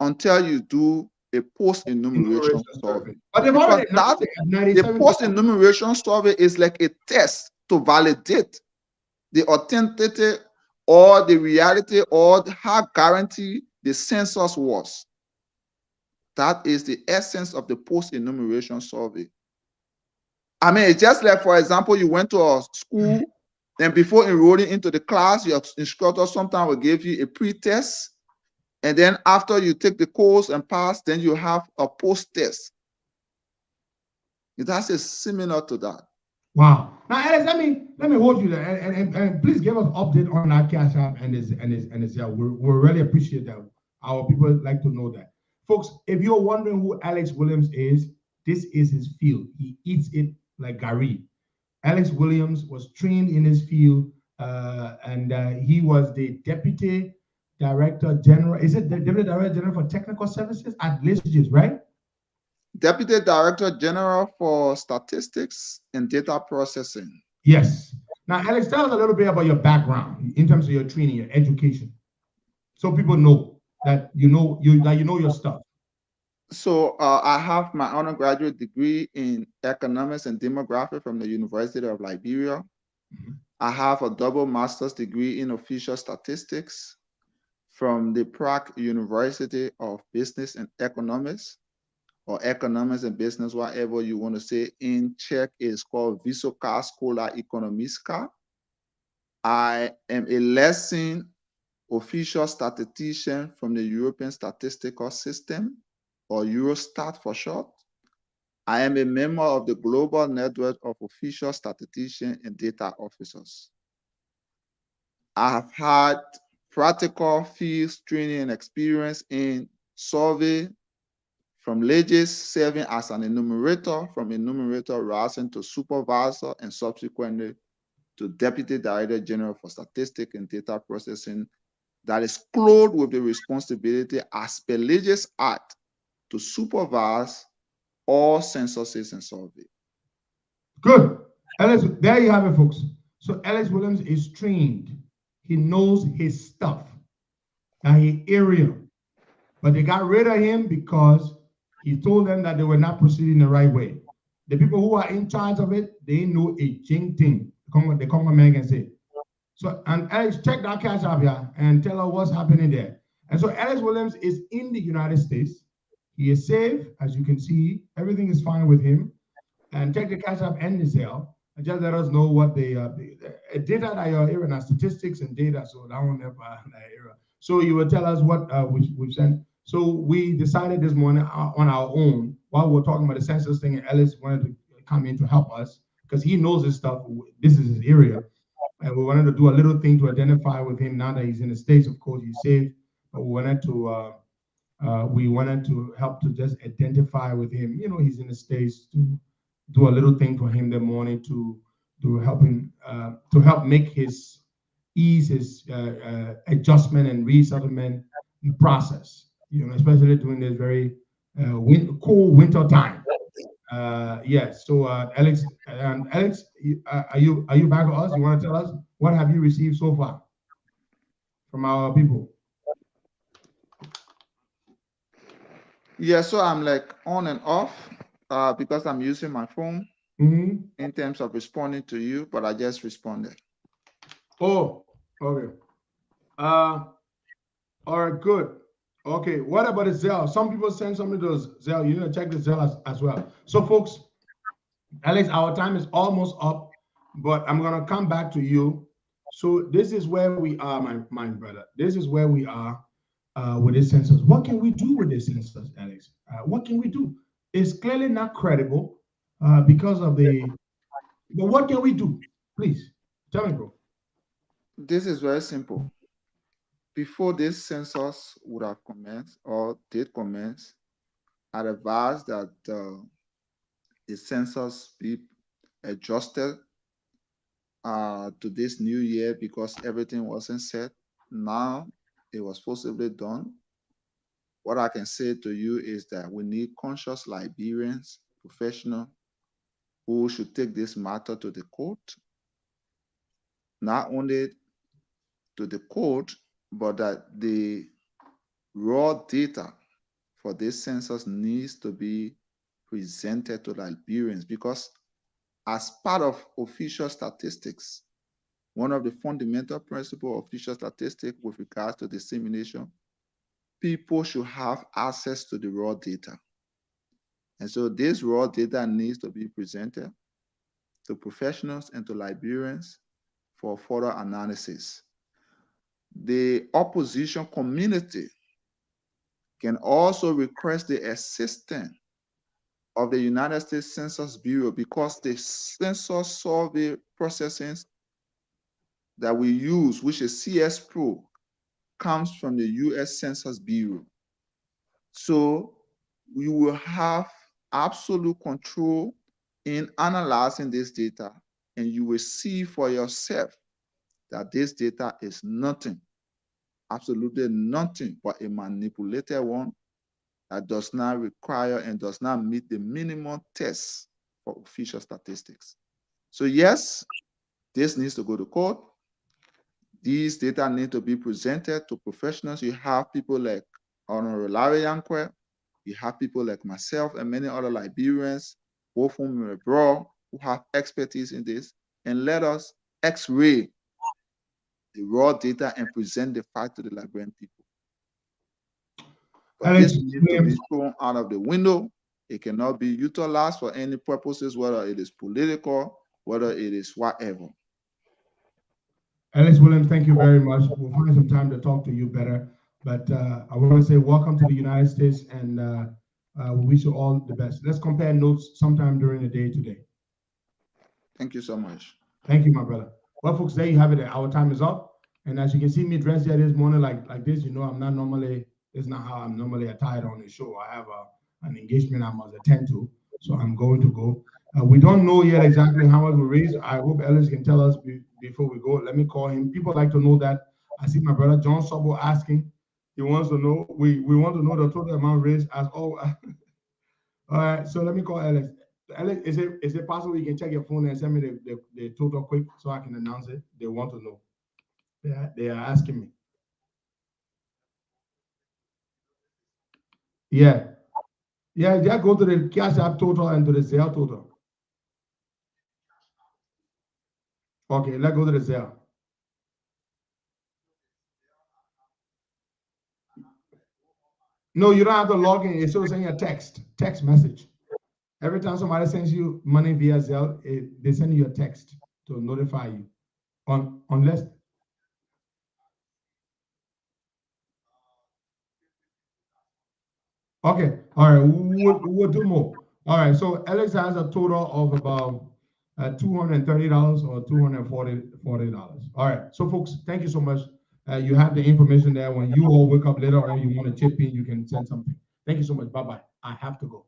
S9: until you do a post-enumeration survey.
S6: But they've already
S9: the post-enumeration survey is like a test to validate the authenticity or the reality or how guaranteed the census was. That is the essence of the post-enumeration survey. I mean, it's just like, for example, you went to a school, and before enrolling into the class, your instructor sometimes will give you a pre-test, and then after you take the course and pass, then you have a post-test. That's similar to that.
S6: Wow. Now, Alex, let me hold you there, and please give us an update on our Cash App and his. Yeah, we really appreciate that. Our people like to know that. Folks, if you're wondering who Alex Williams is, this is his field. He eats it like Gary. Alex Williams was trained in his field, and he was the Deputy Director General. Is it the Deputy Director General for Technical Services at Legis, right?
S9: Deputy Director General for Statistics and Data Processing.
S6: Yes. Now, Alex, tell us a little bit about your background in terms of your training, your education, so people know that you know your stuff.
S9: So I have my undergraduate degree in economics and demography from the University of Liberia. Mm-hmm. I have a double master's degree in official statistics from the Prague University of Business and Economics, or economics and business, whatever you want to say. In Czech, it's called Vysoká škola ekonomická. I am a licensed official statistician from the European Statistical System, or Eurostat for short. I am a member of the Global Network of Official Statisticians and Data Officers. I have had practical field training and experience in survey, from Legis, serving as an enumerator, from enumerator rising to supervisor, and subsequently to Deputy Director General for Statistics and Data Processing, that is clothed with the responsibility as per Legis Act to supervise all censuses and survey.
S6: Good. Alex, there you have it, folks. So Alex Williams is trained. He knows his stuff, and his area. But they got rid of him because he told them that they were not proceeding the right way. The people who are in charge of it, they know a jing thing. The Congo man can say. So, and Alex, check that Cash App here and tell her what's happening there. And so Alex Williams is in the United States. He is safe, as you can see. Everything is fine with him. And check the Cash App and the Zelle. And just let us know what the data that you're hearing are statistics and data. So that one never that era. So you will tell us what we've sent. So we decided this morning on our own, while we're talking about the census thing, and Ellis wanted to come in to help us because he knows his stuff. This is his area. And we wanted to do a little thing to identify with him now that he's in the States. Of course, he's safe. But we wanted to help to just identify with him. You know, he's in the States, to do a little thing for him this morning to help him, to help make his adjustment and resettlement process. You know, especially during this very cool winter time. Yes. So, Alex, are you back with us? You want to tell us what have you received so far from our people?
S9: Yeah. So I'm like on and off because I'm using my phone in terms of responding to you, but I just responded.
S6: Oh, okay. All right. Good. Okay, what about the Zelle? Some people send something to Zelle. You need to check the Zelle as well. So, folks, Alex, our time is almost up, but I'm going to come back to you. So this is where we are, my brother. This is where we are with this census. What can we do with this census, Alex? What can we do? is clearly not credible because of the. But what can we do? Please tell me, bro.
S9: This is very simple. Before this census would have commenced or did commence, I'd advise that the census be adjusted to this new year because everything wasn't set. Now it was possibly done. What I can say to you is that we need conscious Liberians, professionals, who should take this matter to the court. Not only to the court, but that the raw data for this census needs to be presented to Liberians, because as part of official statistics, one of the fundamental principles of official statistics with regards to dissemination, people should have access to the raw data. And so this raw data needs to be presented to professionals and to Liberians for further analysis. The opposition community can also request the assistance of the United States Census Bureau, because the census survey processing that we use, which is CS Pro, comes from the US Census Bureau. So we will have absolute control in analyzing this data, and you will see for yourself that this data is nothing, absolutely nothing but a manipulated one that does not require and does not meet the minimum tests for official statistics. So yes, this needs to go to court. These data need to be presented to professionals. You have people like Honorable Larry Yanque, you have people like myself and many other Liberians, both whom we abroad, who have expertise in this, and let us x-ray the raw data and present the fact to the Liberian people. But this needs to be thrown out of the window. It cannot be utilized for any purposes, whether it is political, whether it is whatever.
S6: Ellis Williams, thank you very much. We'll find some time to talk to you better. But I want to say welcome to the United States, and we wish you all the best. Let's compare notes sometime during the day today.
S9: Thank you so much.
S6: Thank you, my brother. Well, folks, there you have it. Our time is up. And as you can see me dressed here this morning like this, you know, I'm not normally, it's not how I'm normally attired on the show. I have an engagement I must attend to, so I'm going to go. We don't know yet exactly how much we raise. I hope Ellis can tell us before we go. Let me call him. People like to know that. I see my brother John Sobo asking. He wants to know. We want to know the total amount raised as all. All right. So let me call Ellis. Ellis, is it possible you can check your phone and send me the total quick so I can announce it? They want to know. They are asking me. Yeah. Yeah, just go to the Cash App total and to the Zelle total. Okay, let's go to the Zelle. No, you don't have to log in. It's still sending a text message. Every time somebody sends you money via Zelle, they send you a text to notify you. Unless. Okay, all right, we'll do more. All right, so Alex has a total of about $230 or $240. All right, so folks, thank you so much. You have the information there. When you all wake up later on, you want to chip in, you can send something. Thank you so much. Bye-bye. I have to go.